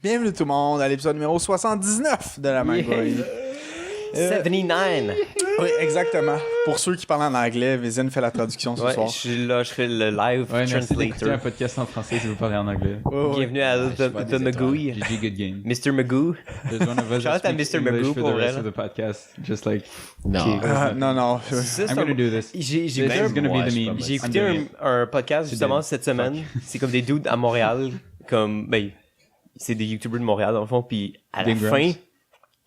Bienvenue tout le monde à l'épisode numéro 79 de la Magouille. 79. Oui, exactement. Pour ceux qui parlent en anglais, Vézine fait la traduction ce soir. Je suis là, je fais le live Merci d'écouter un translator. podcast en français si vous parlez en anglais. Bienvenue à The Magouille. GG, good game. Mr. Magoo. There's one of us Shout out that à speaks Mr. English Magoo for pour the rest vrai, of the podcast. Just like, Non. Non. Ça, I'm gonna do this. J'ai This même- is gonna be the meme. J'ai I'm écouté doing it. un podcast justement cette semaine. C'est comme des dudes à Montréal. C'est des YouTubers de Montréal dans le fond. Puis à la Big fin, Grumps.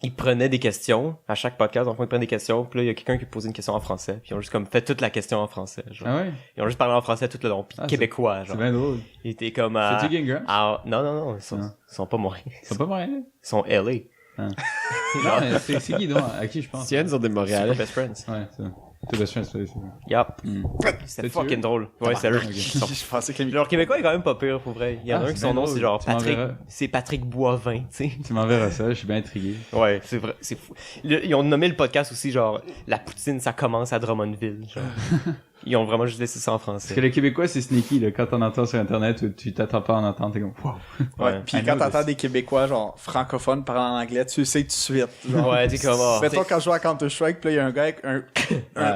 ils prenaient des questions. À chaque podcast, dans le fond, ils prenaient des questions. Puis là, il y a quelqu'un qui posait une question en français. Puis ils ont juste comme fait toute la question en français. Genre. Ah ouais? Ils ont juste parlé en français tout le long. Puis Ah, québécois, C'est genre. bien drôle. Ils étaient comme C'est-tu Game Grumps? Non. Ils Non. sont pas Montréal. C'est pas Montréal? Ils sont LA. Non, mais c'est qui donc? À qui je pense? Tiens, ils ont des Super Montréal. best friends. Ouais, c'est ça. T'es best friend, c'est ça. Yup. Mm. C'était C'est fucking sûr? drôle. Ouais, c'est eux. Ok. Je pensais qu'il Leur québécois est quand même pas pire, pour vrai. Il y en a Ah, un c'est qui son bien nom, drôle. c'est genre Tu Patrick. m'enverras. C'est Patrick Boivin, tu sais. Tu m'enverras ça, je suis bien intrigué. Ouais, c'est vrai. C'est fou. Ils ont nommé le podcast aussi, genre, La poutine, ça commence à Drummondville. Genre. Ils ont vraiment juste laissé ça en Parce que français. le québécois, c'est sneaky, là. Quand on entend sur Internet ou tu t'attends pas à en entendre, t'es comme, wow. Ouais. Puis I quand know t'entends this. des Québécois, genre francophones parlant en anglais, tu sais tout de suite. Genre. Ouais, t'es comme, oh, Mettons quand je joue à Counter-Strike, puis là, il y a un gars avec un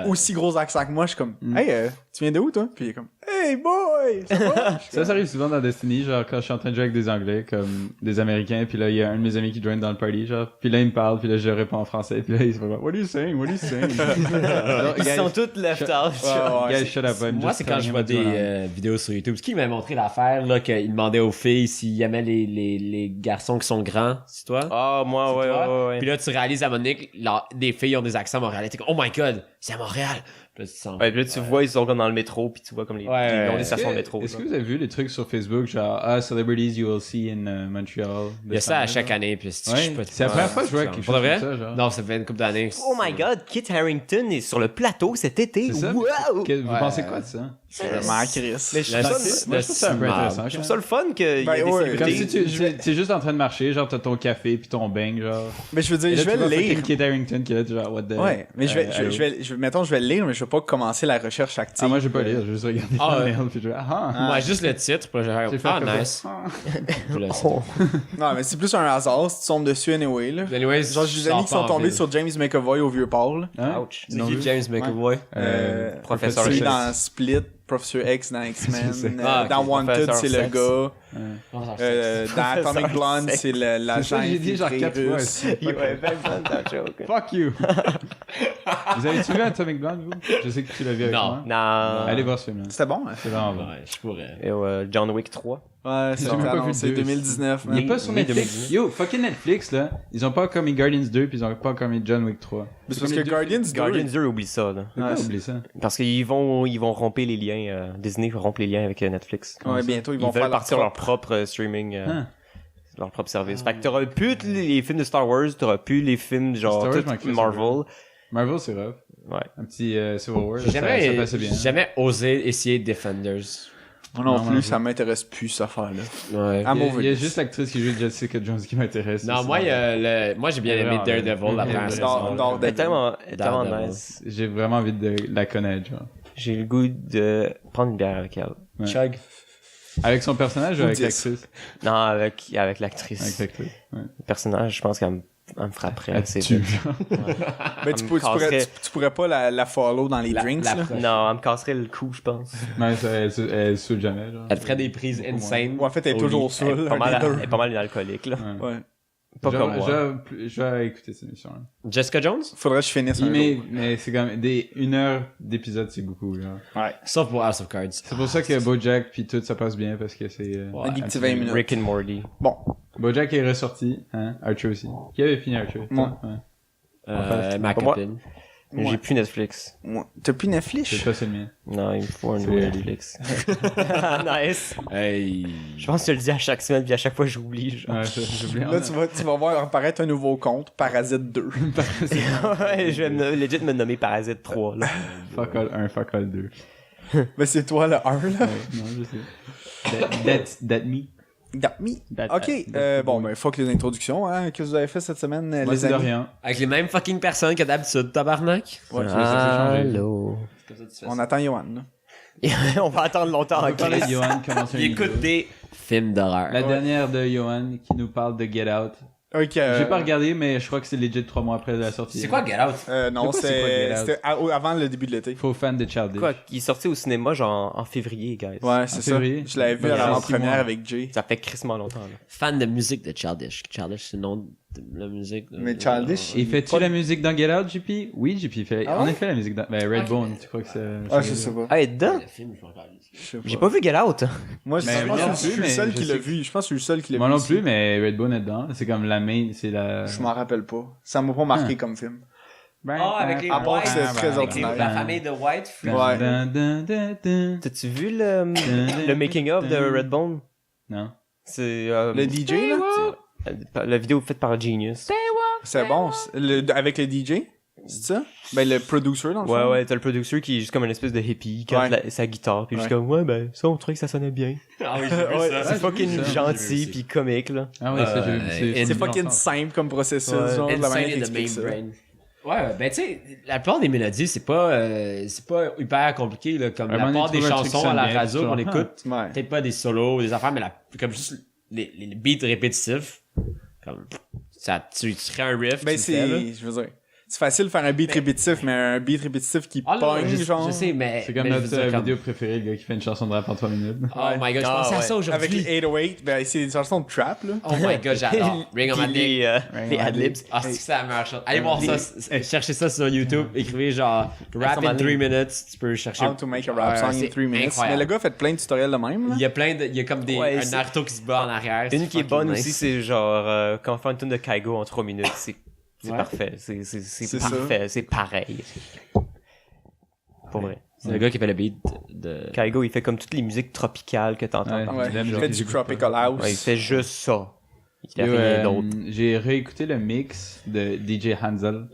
aussi gros accent que moi, je suis comme, hey, tu viens de où, toi? Puis il est comme, hey, boy! Ça va? Ça arrive souvent dans Destiny, genre quand je suis en train de jouer avec des Anglais, comme des Américains, puis là il y a un de mes amis qui join dans le party, genre, puis là il me parle, puis là je réponds en français, puis là il se fait What are you saying? What are you saying? Alors, Ils guys, sont tous left out. Ouais, guys, shut up, I'm Moi, just c'est quand je telling vois him des what's going on. vidéos sur YouTube. Ce qui m'a montré l'affaire, là, qu'il demandait aux filles s'ils aimaient les garçons qui sont grands. C'est toi? Ah, moi, C'est ouais, toi? ouais. Puis là, tu réalises à Monique, des filles ont des accents montréalais. T'es comme, oh my god, c'est à Montréal. Puis là, tu te sens. Ouais, puis là, tu vois, ils sont comme dans le métro, puis tu vois comme les Ouais. ils ont des Est-ce stations de que- métro. Est-ce que genre. vous avez vu les trucs sur Facebook, genre, celebrities you will see in Montreal? Il y a ça à chaque année. Puis Ouais, c'est la première fois que je vois quelque chose Pour de vrai? comme ça, genre. Non, ça fait une couple d'années. Oh my god, Kit Harington est sur le plateau cet été. C'est ça? Wow! Vous Ouais. pensez quoi de ça? C'est vraiment Chris. Mais je La- trouve ça- Moi, je trouve ça un peu marde. intéressant. je trouve ça le fun qu'il y ait Ben des ouais. célébrités. Comme si t'es juste en train de marcher, genre t'as ton café puis ton bang, genre. Mais je veux dire, Et là, je vais tu le vois lire. fucking Kit Harington qui est là, genre, what the... Ouais, mais mettons, je vais le lire, mais je vais pas commencer la recherche active. Ah, moi, je vais pas lire, je vais juste regarder Ah, le ouais. mail, puis je vais, Moi, juste le titre. Puis là, J'ai j'ai fait ah, comme ça. nice. Ah. Je laisse. Non, mais c'est plus un hasard si tu tombes dessus anyway, là. Anyways, Genre, j'ai des amis qui sont tombés sur James McAvoy au Vieux-Port, là. Hein? Ouch. C'est Non, qui vu. James McAvoy? Professeur Celui X. dans Split, Professor X dans Je X-Men. sais. Ah, ok. Dans Wanted, Professeur c'est le Sex. gars. Dans Atomic Professeur Blonde, Sex. c'est l'agent C'est ça, j'ai dit genre infiltré 4 fois. russe. Ouais, ben, ta joke. Fuck you! Vous avez-tu vu Atomic Blonde, vous? Je sais que tu l'as vu avec Non. moi. Non. Allez voir ce film-là. C'était bon, hein? C'est vraiment bon. Ouais, je pourrais. Et John Wick 3. Ouais, c'est J'ai même pas vu le annoncé deux. 2019, Il est man. pas sur mai Netflix. 2019. Yo, fucking Netflix, là. Ils ont pas commis Guardians 2 puis ils ont pas commis John Wick 3. Mais c'est parce que Guardians 2... Guardians 2, oublie ça, là. Pourquoi Ouais, oublier ça? Parce qu'ils vont romper les liens, Disney va rompre les liens avec Netflix. Ouais, bientôt, ils Ils vont faire veulent leur partir propre- leur propre streaming, Hein? leur propre service. Fait que t'auras plus les films de Star Wars, t'auras plus les films genre Star Wars, tout je m'en crisse Marvel. Marvel, c'est rough. Ouais. Un petit Civil War, J'ai ça passait bien. jamais osé essayer Defenders. Moi non Non, plus, non, ça m'intéresse plus, cette affaire-là. Ouais. Ah, Il y a mauvais. juste l'actrice qui joue Jessica Jones qui m'intéresse. Non, moi, moi j'ai bien Ouais, aimé vraiment, Daredevil la première ouais. saison. Daredevil. Elle est tellement Daredevil. nice. J'ai vraiment envie de la connaître, genre. J'ai le goût de prendre une bière avec elle. Ouais. Chug. Avec son personnage ou avec 10. l'actrice? Non, avec Avec l'actrice. l'actrice. Ouais. Le personnage, je pense elle me frapperait. Elle assez tue, vite. genre. Mais Elle me casserait. tu pourrais pas la follow dans les drinks, là. Non, elle me casserait le cou, je pense. Mais elle saoule jamais, genre. Elle te ferait des prises insane. Ou en fait, elle est au toujours lit. Elle saoule. est pas un mal, des deux. elle est pas mal une alcoolique, là. Ouais. Ouais. Pas comme moi. Je vais écouter cette émission-là. Jessica Jones? Faudrait que je finisse un jour. Mais c'est quand même... Une heure d'épisode, c'est beaucoup, genre. Ouais. Sauf pour House of Cards. C'est pour ça que BoJack puis tout ça passe bien parce que c'est... Un des petits 20 minutes. Rick and Morty. Bon. BoJack est ressorti, hein. Archer aussi. Qui avait fini Archer? Moi. Ouais. Ma Pour moi. copine. Ouais. J'ai plus Netflix. Ouais. T'as plus Netflix? C'est pas c'est le mien. Non, il me faut un C'est nouveau vrai. Netflix. Nice. Hey. Je pense que je te le dis à chaque semaine, puis à chaque fois j'oublie. Genre. Ouais, j'oublie. Là, tu vas voir apparaître un nouveau compte, Parasite 2. Ouais, je vais legit me nommer Parasite 3. Là. Fuck all 1, fuck all 2. Mais c'est toi le 1, là. Ouais, non, je sais. That me. Got me. Ok, bon, ben, fuck les introductions, hein. Qu'est-ce que vous avez fait cette semaine, Moi, les c'est de amis? rien. Avec les mêmes fucking personnes que d'habitude, tabarnak. Ouais, ça s'est changé. Allô. On attend Johan, là. On va attendre longtemps. On va ok. parler de Johan, commencer Il écoute des films d'horreur. La dernière de Johan qui nous parle de Get Out. Ok. J'ai pas regardé, mais je crois que c'est legit 3 mois après la sortie. C'est quoi Get Out? Non, Je sais pas c'est quoi, Get Out. c'était avant le début de l'été. Faux fan de Childish. Quoi, il est sorti au cinéma genre en février, guys. Ouais, c'est ça. février. Je l'avais vu Ben, à c'est l'avant-première 6 mois. avec Jay. Ça fait crissement longtemps, là. Fan de musique de Childish. Childish, c'est le nom de la musique. Mais Childish, Et fais-tu la musique dans Get Out, JP? Oui, JP fait. Ah En ouais? effet, la musique dans. Ben, Redbone, tu crois que c'est. Ah, je sais pas. Ah, elle est dedans? Le film, je me regarde. Je sais J'ai pas vu Get Out. Moi, Mais je moi pense non que je suis plus, le mais seul je qui l'a sais vu. Je pense que je suis le seul qui l'a vu. Moi non ici. plus, mais Redbone est dedans. C'est comme la main, c'est la. Je m'en rappelle pas. Ça m'a pas marqué comme film. Ah, avec les À part White. que c'est très Avec les- ordinaire. la famille de White. Ouais. T'as-tu vu le making-of de Redbone? Non. C'est Le DJ, là? la vidéo faite par Genius. C'est bon. Avec le DJ? C'est ça? Ben, le producer, dans le Ouais, fond. ouais, t'as le producer qui est juste comme une espèce de hippie, qui a Ouais. sa guitare, puis juste Ouais. comme, ouais, ben, ça, on trouvait que ça sonnait bien. Ah oui, j'ai vu Ouais, ça. C'est j'ai fucking vu ça. gentil, puis comique, là. Ah oui, ça, j'ai vu. C'est C'est fucking simple comme processus. Ouais. Genre, de la Insane manière in qu'il the main explique ça. brain. Ouais, ben tu sais, la plupart des mélodies, c'est pas hyper compliqué, là, comme À un la moment plupart donné, des tu trouves un truc chansons qui à la sonne bien, radio genre, qu'on écoute, Ouais. peut-être pas des solos, des affaires, mais comme juste les beats répétitifs, comme ça, tu crées un riff, Ben, tu le fais, là. je veux dire, c'est facile de faire un beat répétitif, mais un beat répétitif qui Ah, non, pogne, genre. je sais, mais C'est comme mais je notre veux dire, comme- vidéo préférée, le gars qui fait une chanson de rap en 3 minutes. Oh my god, je Ah, pensais à ouais. ça Avec aujourd'hui. les 808, ben, c'est des chansons de trap, là. Oh my god, j'adore. Ring on my Puis dick. les adlibs. Ah, c'est la meilleure chose. Allez voir ça. Cherchez ça sur YouTube. Écrivez genre rap in 3 minutes. Tu peux chercher. How to make a rap song in c'est 3 minutes. incroyable. Mais le gars fait plein de tutoriels de même, là. Il y a il y a comme Ouais, un c'est- Naruto qui se bat en arrière. Une qui est fucking bonne nice. aussi, c'est genre, quand on fait une tune de Kaigo en 3 minutes, c'est Ouais. parfait. C'est C'est parfait, c'est pareil. Pour vrai. C'est le gars qui fait le beat de. Kaigo, il fait comme toutes les musiques tropicales que t'entends Ouais. partout. Ouais, J'aime il genre fait les du écoute Tropical House. Ouais, il fait juste ça. Il a Yo, rien d'autre. J'ai réécouté le mix de DJ Hansel.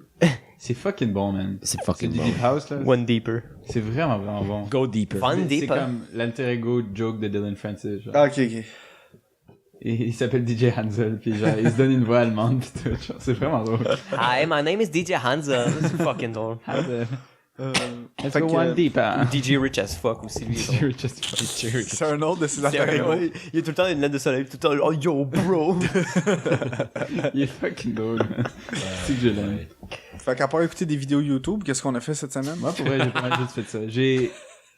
C'est fucking bon, man. C'est C'est fucking du bon. Deep House, là. One Deeper. C'est vraiment, vraiment bon. Go deeper. Fun C'est Deep. hein? comme l'alter ego joke de Dylan Francis. Genre. Ah, ok, ok. Et il s'appelle DJ Hansel, puis genre, il se donne une voix allemande, pis tout. Genre, c'est vraiment drôle. Hi, my name is DJ Hansa. C'est fucking drôle. Hansel. Let's Fait go que- one deep, hein. DJ Rich as fuck aussi, lui. You're just fucking- C'est un autre de ses C'est affaires. un- il y a tout le temps une lettre de soleil, tout le temps, oh yo, bro. Il est fucking drôle, man. C'est que je l'aime. Fait qu'à part écouter des vidéos YouTube, qu'est-ce qu'on a fait cette semaine? Moi, pour vrai, j'ai pas mal juste fait ça. J'ai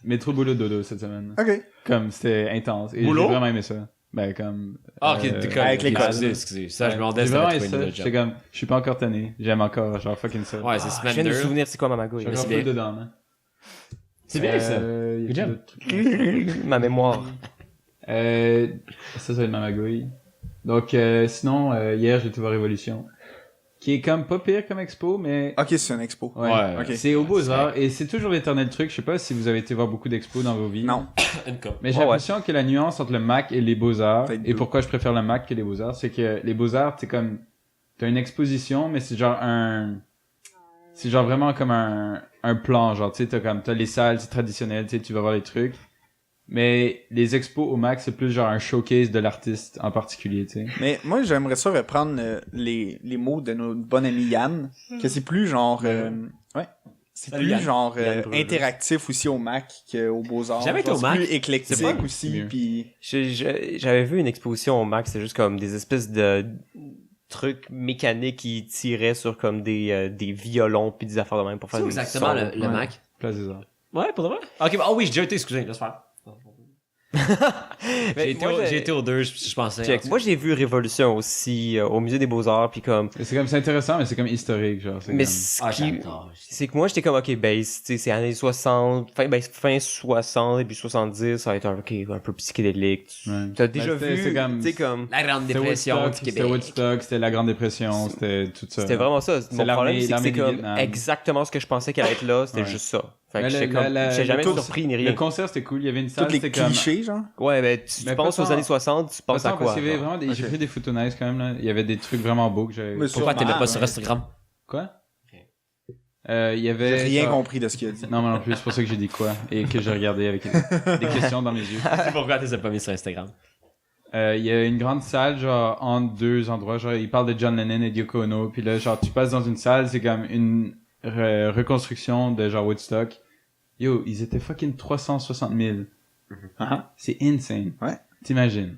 métro boulot dodo cette semaine. Ok. Comme, c'était intense. Et j'ai Boulot? vraiment aimé ça. Ben, comme... Ah, ok, t'es comme. avec l'école. Excusez. Ça, je me demandais J'ai si vraiment t'avais aimé trouvé ça. une J'étais job. comme, je suis pas encore tanné. J'aime encore, genre, fucking ça. Ouais, c'est Je semaine viens de me 2. souvenir c'est quoi ma magouille. Je suis encore c'est un peu bien. dedans, hein. C'est bien ça. Y a Good job. d'autres trucs? Ma mémoire. Ça va être ma magouille. Donc, sinon, hier, j'ai été voir Révolution. Qui est comme pas pire comme expo, mais... Ok, c'est une expo. Ouais. Ouais. Ok. C'est au Beaux-Arts, et c'est toujours l'éternel truc. Je sais pas si vous avez été voir beaucoup d'expos dans vos vies. Non. Une coupe. Mais j'ai Ouais, l'impression que la nuance entre le Mac et les Beaux-Arts, Peut-être et deux. pourquoi je préfère le Mac que les Beaux-Arts, c'est que les Beaux-Arts, c'est comme, t'as une exposition, mais c'est genre c'est genre vraiment comme un plan, genre, tu sais, t'as les salles, c'est traditionnel, tu sais, tu vas voir les trucs. Mais les expos au Mac, c'est plus genre un showcase de l'artiste en particulier, tu sais. Mais moi, j'aimerais ça reprendre les mots de notre bon ami Yann, que c'est plus genre... ouais. C'est Salut, plus Yann. genre Yann Brûleux. interactif aussi au Mac qu'au Beaux-Arts. Jamais été Genre, au c'est Mac. plus éclectique C'est pas aussi, mieux. puis... J'avais vu une exposition au Mac, c'est juste comme des espèces de trucs mécaniques qui tiraient sur comme des violons puis des affaires de même pour faire C'est où des exactement sons. le Mac? Place des Arts. Ouais, pour de vrai? Ok, oh oui, j'ai déjà été, excusez, laisse faire. Mais moi, J'ai été aux deux, je pensais. check. Moi, j'ai vu Révolution aussi au musée des Beaux-Arts puis comme Et c'est comme, c'est intéressant, mais c'est comme historique, genre. C'est mais comme... ce Ah, qui- j'adore. c'est que moi j'étais comme ok base, tu sais c'est années 60, fin 60 début 70, ça va être un peu psychédélique. Ouais. T'as déjà Ben, c'était- vu, c'est comme- tu sais comme La Grande C'était Dépression Woodstock, du c'était Québec. Woodstock, c'était la Grande Dépression, c'était tout ça. c'était vraiment ça. Mon l'armée- problème c'est que l'armée c'est du comme Vietnam. exactement ce que je pensais qu'elle allait être là, c'était Ouais. juste ça. Fait que Mais j'étais le- comme la- j'étais jamais le- surpris ni Le rien. concert, c'était cool. Il y avait une salle, Tous les c'était comme... clichés, genre. Ouais, ben tu Mais penses pas aux tant- années 60, tu penses à Attends, quoi? parce qu'il y avait genre? vraiment des... J'ai Ok. fait des photos nice quand même, là. Il y avait des trucs vraiment beaux que j'avais... Mais Pourquoi sûrement, t'aimais pas ouais. sur Instagram? Quoi? Il y avait... J'ai rien genre- compris de ce qu'il a dit. Non, moi non plus, c'est pour ça que j'ai dit quoi. Et que j'ai regardé avec des questions dans mes yeux. C'est pourquoi t'es pas mis sur Instagram? Il y a une grande salle, genre, entre deux endroits. Genre, il parle de John Lennon et de Yoko Ono. Puis là, genre, tu passes dans une salle, c'est comme une reconstruction de genre Woodstock. Yo, ils étaient fucking 360 000. Ah. C'est insane. Ouais. T'imagines.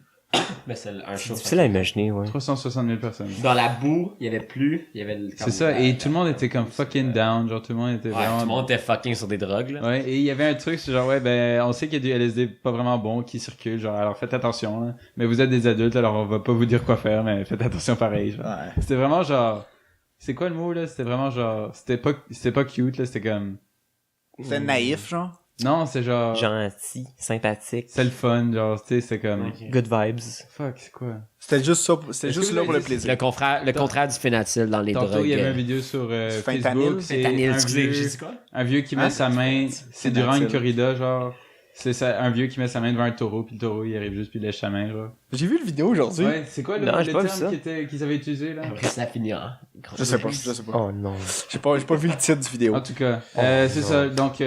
Mais c'est un C'est show. difficile à imaginer, ouais. 360 000 personnes. Dans la boue, il y avait plus, il y avait le... C'est ça, et tout le monde était comme fucking down, genre tout le monde était Ouais, vraiment... tout le monde était fucking sur des drogues, là. Ouais, et il y avait un truc, c'est genre, ouais, ben, on sait qu'il y a du LSD pas vraiment bon qui circule, genre, alors faites attention, là. Mais vous êtes des adultes, alors on va pas vous dire quoi faire, mais faites attention pareil, genre. Ouais. C'était vraiment genre, c'est quoi le mot, là? C'était vraiment genre, c'était pas cute, là, c'était comme, C'était naïf, genre. non, c'est genre, Gentil, sympathique, c'est le fun, genre, tu sais, c'est comme, good vibes. fuck, c'est quoi? C'était juste ça, c'était Est-ce juste que là vous pour le avez dit- plaisir. Le contraire du phénatyl dans les Tantôt, drogues. il y avait une vidéo sur Fentanyl. Facebook, c'est Fentanyl, un excusez, j'ai vieux, dit quoi? un vieux qui met Hein? sa main, c'est durant une Fentanyl. corrida, genre, c'est ça, un vieux qui met sa main devant un taureau, puis le taureau, il arrive juste, puis il lèche sa main, genre. J'ai vu le vidéo aujourd'hui. Ouais, c'est quoi le, Non, j'ai le pas vu terme ça. qu'ils avaient utilisé, là? Après, ça finit en... Je sais pas, je sais pas. Oh non. J'ai pas vu le titre du vidéo. En tout cas, Oh, c'est non. ça. Donc,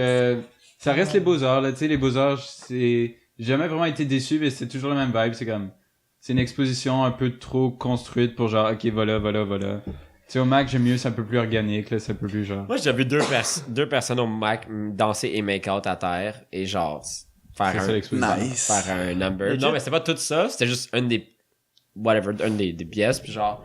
ça reste les Beaux-Arts, là. Tu sais, les Beaux-Arts, j'ai jamais vraiment été déçu, mais c'est toujours la même vibe. C'est comme, c'est une exposition un peu trop construite pour genre, ok, voilà. Tu sais, au Mac, j'aime mieux, c'est un peu plus organique, là. C'est un peu plus genre. Moi, j'ai vu deux personnes au Mac danser et make-out à terre et genre C'est ça l'exposition. Nice. faire un number. Legit? Non, mais c'était pas tout ça, c'était juste une des pièces, puis genre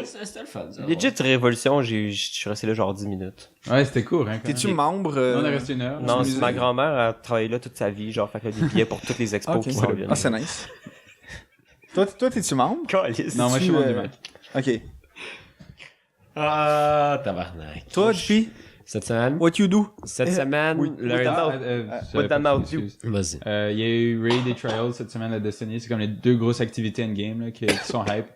c'était le fun. Ça. Legit Révolution, je suis resté là genre 10 minutes. Ouais, c'était court, hein. quand T'es-tu même. membre? On est resté une heure. Non, du c'est musée? ma grand-mère a travaillé là toute sa vie, genre, fait qu'elle a des billets pour toutes les expos Ok. qui s'en viennent. Ah, c'est nice. Toi, t'es-tu membre? Calice. Non, moi, je suis Tu, membre du Mac. Ok. Ah, tabarnak. Toi, JP, Cette semaine, what you do? cette semaine, oui. lundi. Ah, what the mouth do? excuse. Vas-y. Il y a eu Raid et Trials cette semaine à Destiny. C'est comme les deux grosses activités endgame là, qui sont hype.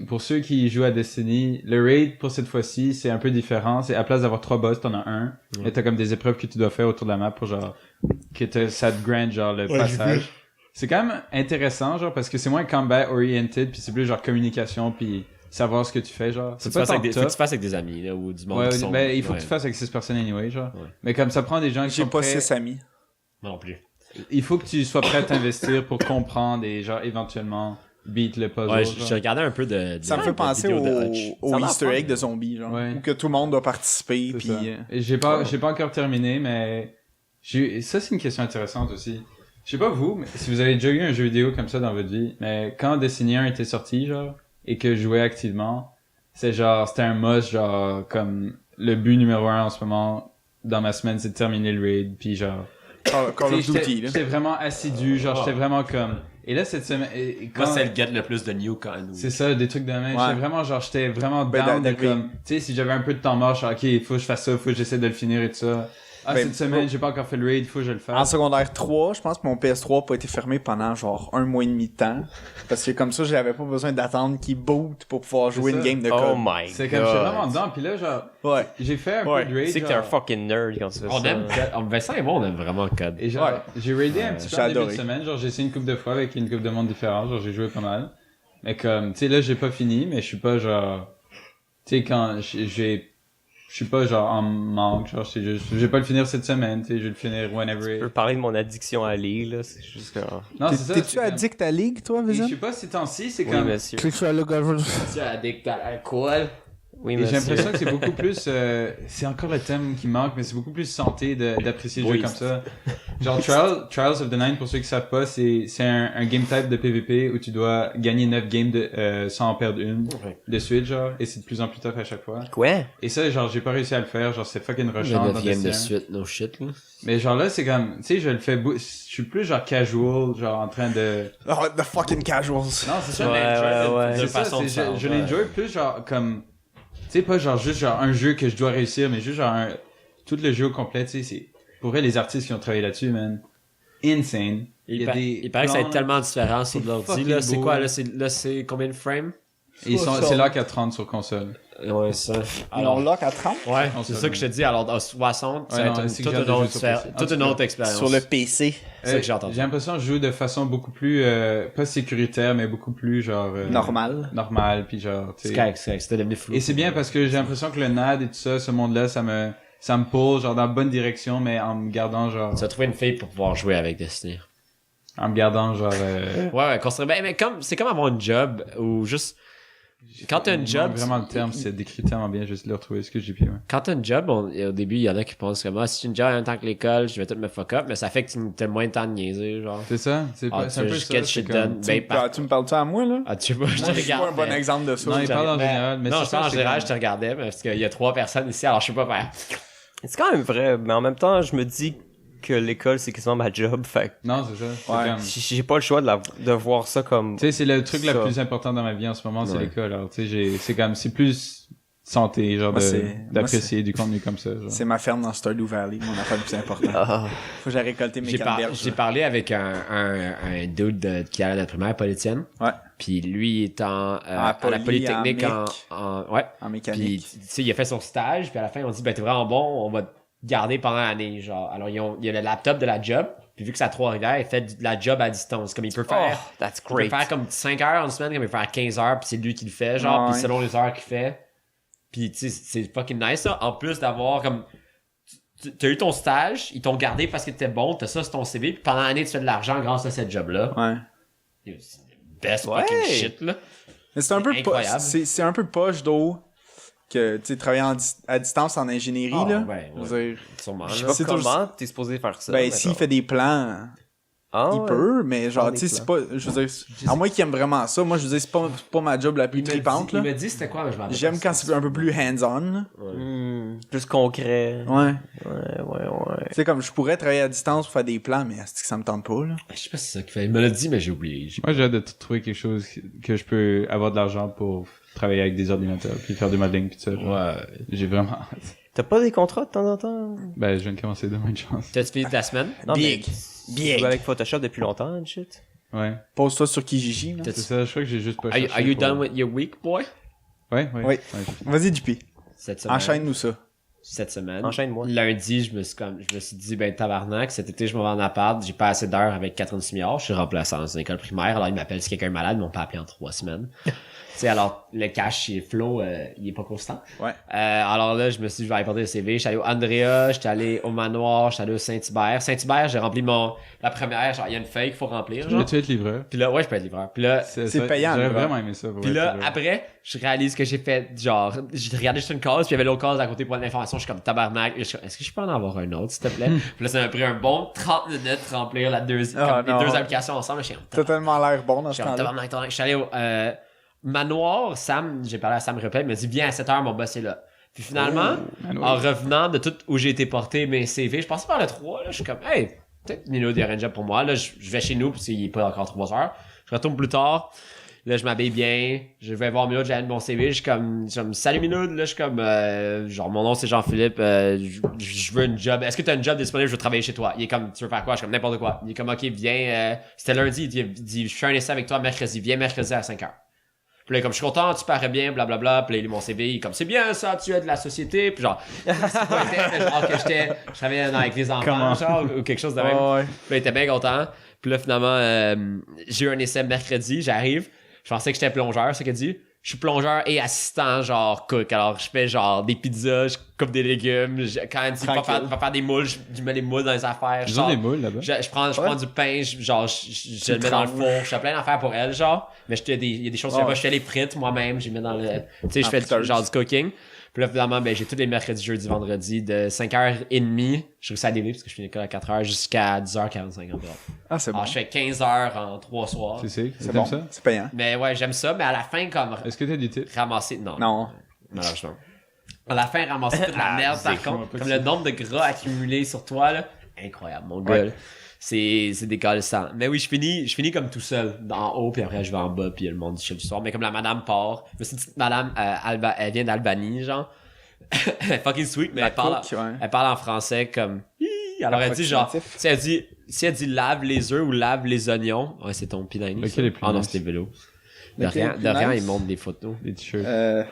Pour ceux qui jouent à Destiny, le Raid pour cette fois-ci, c'est un peu différent. C'est à place d'avoir 3 boss, t'en as un. Et t'as comme des épreuves que tu dois faire autour de la map pour genre ça te grande genre le passage. C'est quand même intéressant genre parce que c'est moins combat oriented puis c'est plus genre communication puis savoir ce que tu fais genre. Faut C'est pas tant que tu tough. fasses avec des amis, là, ou du monde Ouais, qui sont... ben, il faut que tu ouais. fasses avec 6 personnes anyway genre. Ouais. Mais comme ça prend des gens qui J'ai sont pas prêts. 6 amis. Moi non plus. Il faut que tu sois prêt à t'investir pour comprendre et genre éventuellement beat le puzzle. Ouais, genre. j'ai regardé un peu de Ça me fait penser vidéos de Hutch. au Ça a l'air Easter fun. egg de zombies, genre. Ouais. Où que tout le monde doit participer, C'est puis... ça. Et j'ai pas encore terminé, mais ça c'est une question intéressante aussi. Je sais pas vous, mais si vous avez déjà eu un jeu vidéo comme ça dans votre vie, mais quand Destiny 1 était sorti, genre, et que je jouais activement, c'était un must, genre, comme le but numéro 1 en ce moment dans ma semaine, c'est de terminer le raid, puis genre, Call of tu sais, Duty, là. j'étais vraiment assidu, genre, j'étais vraiment comme, et là cette semaine, et quand, Moi, c'est le get le plus de new quand nous. c'est ça, des trucs de même. Ouais. J'étais vraiment Ben, down de d'arriver. comme, tu sais, si j'avais un peu de temps mort, je suis ok, il faut que je fasse ça, faut que j'essaie de le finir et tout ça. Ah, Ben, cette semaine, j'ai pas encore fait le raid, il faut que je le fasse. En secondaire 3, je pense que mon PS3 n'a pas été fermé pendant genre 1 mois et demi de temps. Parce que comme ça, j'avais pas besoin d'attendre qu'il boot pour pouvoir C'est jouer ça. une game de Oh code. my C'est comme, j'étais vraiment god. dedans, pis là, genre, Ouais. j'ai fait un Ouais. peu de raid. Tu sais que t'es un genre, fucking nerd quand tu fais On ça. aime Vincent et moi, on aime vraiment code. Et genre, Ouais. j'ai raidé un petit peu j'ai en début de adoré. semaine, genre, j'ai essayé une couple de fois avec une couple de monde différents, genre, j'ai joué pas mal. Mais comme, tu sais, là, j'ai pas fini, mais je suis pas genre, tu sais, quand je suis pas genre en manque, genre, c'est juste, je vais pas le finir cette semaine, tu sais, je vais le finir Je whenever. peux parler de mon addiction à League, là. C'est juste que. Non, c'est ça. T'es-tu c'est comme- addict à League, toi, Et je Vision? sais pas si temps-ci, c'est Oui, comme, monsieur. Clique sur le gars. Tu as addict à l'alcool. Oui, et j'ai monsieur. l'impression que c'est beaucoup plus, c'est encore le thème qui manque, mais c'est beaucoup plus santé d'apprécier le Oui, jeu comme ça. Genre Trials of the Nine, pour ceux qui savent pas, c'est un game type de PvP où tu dois gagner 9 games sans en perdre une Ouais. de suite, genre, et c'est de plus en plus tough à chaque fois. Quoi? Et ça, genre, j'ai pas réussi à le faire, genre, c'est fucking Le rushant dans 9ème de Destiny. suite, no shit, là. Mais genre là, c'est comme, tu sais, je le fais, je suis plus genre casual, genre en train de... Oh, the fucking casuals. Non, c'est ça, Ouais, ouais. c'est De ça, façon c'est- de faire, je ouais. l'enjoy plus genre comme, tu sais, pas genre juste genre un jeu que je dois réussir, mais juste genre tout le jeu au complet, tu sais, c'est, pour vrai, les artistes qui ont travaillé là-dessus, man, insane. Il paraît que ça va être tellement différent sur c'est l'ordi, fucking là. C'est beau, quoi, là. là, c'est combien de frames? Et c'est là qu'à 30 sur console. Ouais, ça. Alors, lock à 30 Ouais, On c'est se ça le que je te dis. Alors, à 60, ça Ouais, va non, être c'est toute que j'ai une autre joué sur PC. toute une autre expérience. sur le PC. C'est ça que j'ai entendu. J'ai l'impression que je joue de façon beaucoup plus, pas sécuritaire, mais beaucoup plus genre... Normal. Normal, puis genre, tu C'est sais. correct, c'était devenu flou. Et c'est bien parce que j'ai l'impression que le NAD et tout ça, ce monde-là, ça me pull genre dans la bonne direction, mais en me gardant genre, Tu vas trouver une fille pour pouvoir jouer avec Destiny. en me gardant genre, Ouais, construire. Mais comme, c'est comme avoir un job ou juste Quand t'as une job, Vraiment, le terme, c'est décrit tellement bien, juste le retrouver, ce que j'ai pu. Ouais. quand t'as une job, au début, il y en a qui pensent que moi, si j'ai une job en même temps que l'école, je vais tout me fuck up, mais ça fait que t'as moins de temps de niaiser, genre. C'est ça? C'est Ah, c'est un peu just ça. get c'est shit comme- done. Ben, Tu me parles-tu à moi, là? Ah, tu sais pas, je te Moi, je suis pas regarde. un bon mais- exemple de ça. Non, il parle en Mais- général, mais non, c'est je ça, parle en c'est général, comme- je te regardais, parce qu'il y a 3 personnes ici, alors je sais pas faire. C'est quand même vrai, mais en même temps, je me dis que l'école, c'est quasiment ma job, fait que Non, c'est ça. C'est Ouais. comme- j'ai pas le choix de voir ça comme... Tu sais, c'est le truc le Ça. plus important dans ma vie en ce moment, c'est Ouais. l'école. Alors, tu sais, c'est comme, c'est plus santé, genre, Moi, moi, d'apprécier du contenu comme ça, genre. C'est ma ferme dans Stardew Valley, mon affaire le plus important. Ah. Faut que j'aille récolter mes canneberges. J'ai parlé avec un dude qui allait à notre primaire, Paul Étienne. Ouais. Puis lui il est à la Poly, Polytechnique ouais. En Puis, mécanique. tu sais, il a fait son stage, puis à la fin, on dit, ben, t'es vraiment bon, on va te garder pendant l'année, genre. Alors, il y a le laptop de la job, puis vu que c'est à Trois-Rivières, il fait de la job à distance. Comme il peut faire, Oh, that's il peut great. faire comme 5 heures en semaine, comme il peut faire 15 heures, puis c'est lui qui le fait, genre, Ouais. puis selon les heures qu'il fait. Puis, tu sais, c'est fucking nice, ça. En plus d'avoir, comme, t'as eu ton stage, ils t'ont gardé parce que t'étais bon, t'as ça sur ton CV, puis pendant l'année, tu fais de l'argent grâce à cette job-là. Ouais. C'est le best Ouais. fucking shit, là. Mais c'est un peu Incroyable. c'est un peu poche d'eau que tu sais travailler à distance en ingénierie Ah, là. ouais, Je ouais. veux dire, Sûrement, Je sais là. pas C'est comment t'es supposé faire ça. ben mais s'il genre- fait des plans, Ah, il ouais. peut, mais genre Faire tu des sais c'est pas je veux dire à moins qu'il aime vraiment ça, moi je veux dire c'est pas ma job la plus Il me tripante dit- là. Il me dit c'était quoi, mais je m'en rappelle J'aime pas. quand c'est un peu plus hands-on. Là. Plus concret. Ouais. Ouais. Tu sais comme je pourrais travailler à distance pour faire des plans mais est-ce que ça me tente pas là. Je sais pas si c'est ça qu'il fait. Il me l'a dit, mais j'ai oublié. Moi, j'ai hâte de trouver quelque chose que je peux avoir de l'argent pour travailler avec des ordinateurs, puis faire du modeling, puis tout ça. genre. Ouais. J'ai vraiment hâte. T'as pas des contrats de temps en temps? Ben, je viens de commencer demain, une chance. T'as-tu fini ta semaine? Non, Big. mais Big. tu joues avec Photoshop depuis longtemps, and shit. Ouais. Pose-toi sur Kijiji là. C'est ça, je crois que j'ai juste pas Are you, cherché are you pour- done with your week, boy? Ouais. Oui. Vas-y JP. Cette semaine. Enchaîne-nous ça. Cette semaine. Enchaîne-moi. Lundi, je me suis dit, ben, tabarnak, cet été, je m'en vais en appart. J'ai pas assez d'heures avec Catherine Simillard. Je suis remplaçant dans une école primaire. Alors, il m'appelle si quelqu'un est malade, ils m'ont pas appelé en 3 semaines. Tu sais, alors, le cash chez Flo, il est pas constant. Ouais. Alors là, je me suis dit, je vais aller porter le CV. J'étais allé au Andrea, j'étais allé au Manoir, j'étais allé au Saint-Hubert. Saint-Hubert, j'ai rempli la première, genre, il y a une feuille qu'il faut remplir, genre. Veux-tu être livreur? Puis là, ouais, je peux être livreur. Puis là, C'est ça- payant, J'aurais livreur. vraiment aimé ça. pour puis être là, livreur. après, je réalise que j'ai fait, genre, j'ai regardé juste une case, puis il y avait l'autre case à côté pour l'information. Je suis comme tabarnak. Je suis comme, est-ce que je peux en avoir un autre, s'il te plaît? Puis là, ça m'a pris un bon 30 minutes de remplir la deuxième, Ah, comme les non. deux applications ensemble. Je suis comme, T'as tellement l'air bon dans je ce suis comme, temps-là. tabarnak. Je suis allé au Manoir, j'ai parlé à Sam Repel, il m'a dit, viens à 7h, mon boss est là. Puis finalement, en revenant de tout où j'ai été porté mes CV, je passais par le 3, là, je suis comme, hey, peut-être Milo, il y aurait un job pour moi. Là, je vais chez nous, puis il est pas encore 3 heures. Je retourne plus tard. Là, je m'habille bien. Je vais voir Milo, j'ai mon CV. Je suis comme salut Milo. Là, je suis comme, genre, mon nom c'est Jean-Philippe. Je veux une job. Est-ce que tu as une job disponible? Je veux travailler chez toi. Il est comme, tu veux faire quoi? Je suis comme, n'importe quoi. Il est comme, ok, viens. C'était lundi. Il dit, je fais un essai avec toi mercredi. Viens mercredi à 5h. Puis là, comme, je suis content, tu parais bien, blablabla. Puis là, il lit mon CV. Il est comme, c'est bien ça, tu es de la société. Puis genre, c'est pas été, mais genre que je travaillais avec les enfants, Comment? genre, ou quelque chose de même. Ouais. Puis là, il était bien content. Puis là, finalement, j'ai eu un essai mercredi, j'arrive. Je pensais que j'étais plongeur, c'est ce qu'il dit. Je suis plongeur et assistant, genre, cook. Alors, je fais, genre, des pizzas, je coupe des légumes. Quand il dit, va faire des moules, je mets les moules dans les affaires. Ils ont des moules là-bas. Je prends du pain, je le mets dans le four. Je fais plein d'affaires pour elle, genre. Mais il y a des choses que je fais les frites moi-même. Je les mets dans le, tu sais, je fais genre du cooking. Puis là, finalement, ben, j'ai tous les mercredis, jeudi, vendredi, de 5h30. Je réussis à délai parce que je finis l'école à 4h jusqu'à 10h45 environ. Ah, c'est bon. Alors, je fais 15 heures en 3 soirs. C'est C'est bon. ça? C'est payant. Mais ouais, j'aime ça, mais à la fin, comme Est-ce que t'as du titre? ramasser. Non. Non. Malheureusement. À la fin, ramasser toute la merde, par contre. Comme le nombre de gras accumulés sur toi, là. Incroyable, mon gars. là. C'est décalissant. Mais oui, je finis comme tout seul, en haut, puis après, je vais en bas, puis le monde du chef du soir. Mais comme la madame part, mais c'est une petite madame, elle vient d'Albanie, genre. Elle est fucking sweet, mais La elle parle, cook, ouais. elle parle en français comme. Hi! Alors elle dit genre, Approximatif. si elle dit lave les œufs ou lave les oignons, ouais, c'est ton pinaini. Lequel est plus Ah non, nice? c'était vélo. De Lequel est rien, plus de rien, nice? il montre des photos. Des t-shirts.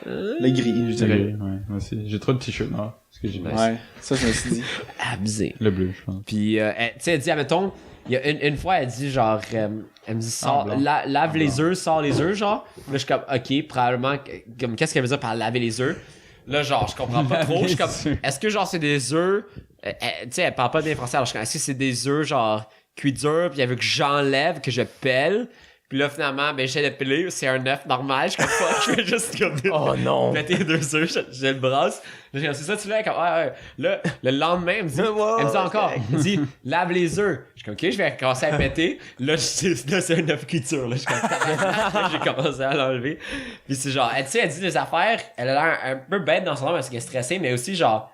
Le gris, je dirais. Ouais, moi aussi. J'ai trop de t-shirts noirs. Ce que j'ai mis. Ouais. Ça, je me suis dit. Abusé. Le bleu, je pense. Puis, tu sais, elle dit, admettons, il y a une fois, elle dit genre, elle me dit, blanc. lave les œufs, sors les œufs, genre. Là, je suis comme, ok, probablement, comme, qu'est-ce qu'elle veut dire par laver les œufs? Là, genre, je comprends pas trop. Je suis comme, est-ce que genre, c'est des œufs, tu sais, elle parle pas bien français, alors je suis comme, est-ce que c'est des œufs, genre, cuits durs, puis elle veut que j'enlève, que je pèle? Puis là, finalement, ben, j'essaie de piler, c'est un œuf normal. Je suis comme, fuck, je fais juste comme Oh non! péter les 2 œufs, je le brasse. Là, j'ai comme, c'est ça, tu l'as, comme, ouais. Là, le lendemain, elle me dit, encore, elle me dit, lave les œufs. Je suis comme, ok, je vais commencer à péter. Là, c'est un œuf cuiture, là. Je suis comme, là, j'ai commencé à l'enlever. Puis c'est genre, tu sais, elle dit des affaires, elle a l'air un peu bête dans son nom parce qu'elle est stressée, mais aussi, genre,